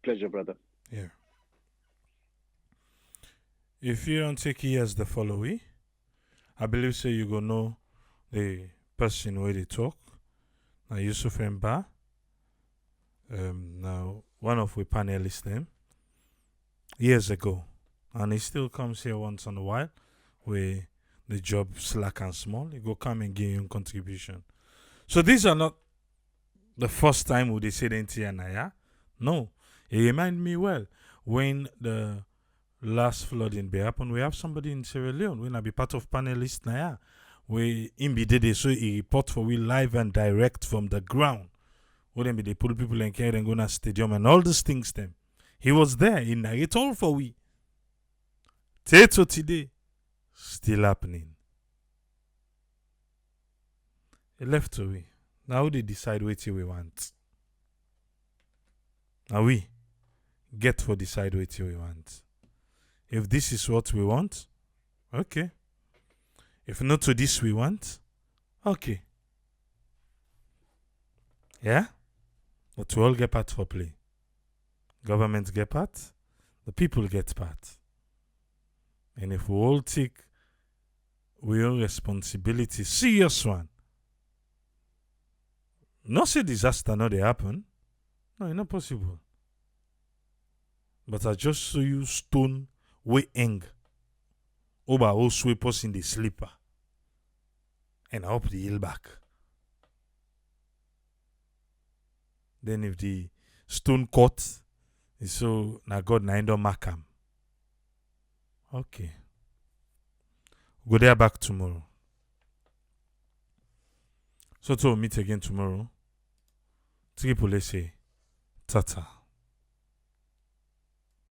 Pleasure, brother. Yeah. If you don't take it as the following, I believe so you go know the person where they talk. Now Yusuf Mba. Now one of we panelists them years ago. And he still comes here once in a while where the job slack and small. He go come and give you a contribution. So these are not the first time we they say the NTNIA. No. It remind me well when the last flooding be happen, we have somebody in Sierra Leone when I be part of panelists now. We in be did so he report for we live and direct from the ground. Wouldn't be they pull people and carry and go to stadium and all these things them. He was there in narrate all for we. Tato today still happening. It left away. Now they decide what we want. Now we get for decide what we want. If this is what we want, okay. If not to this we want, okay. Yeah? But we all get part for play. Governments get part, the people get part. And if we all take we own responsibility, serious one. Not say disaster not they happen. No, it's not possible. But I just saw you stone we hang over all sweepers in the sleeper. And up the hill back. Then if the stone cut, so now God na don't mark am. Okay. Go there back tomorrow. So to meet again tomorrow. Triple say, tata.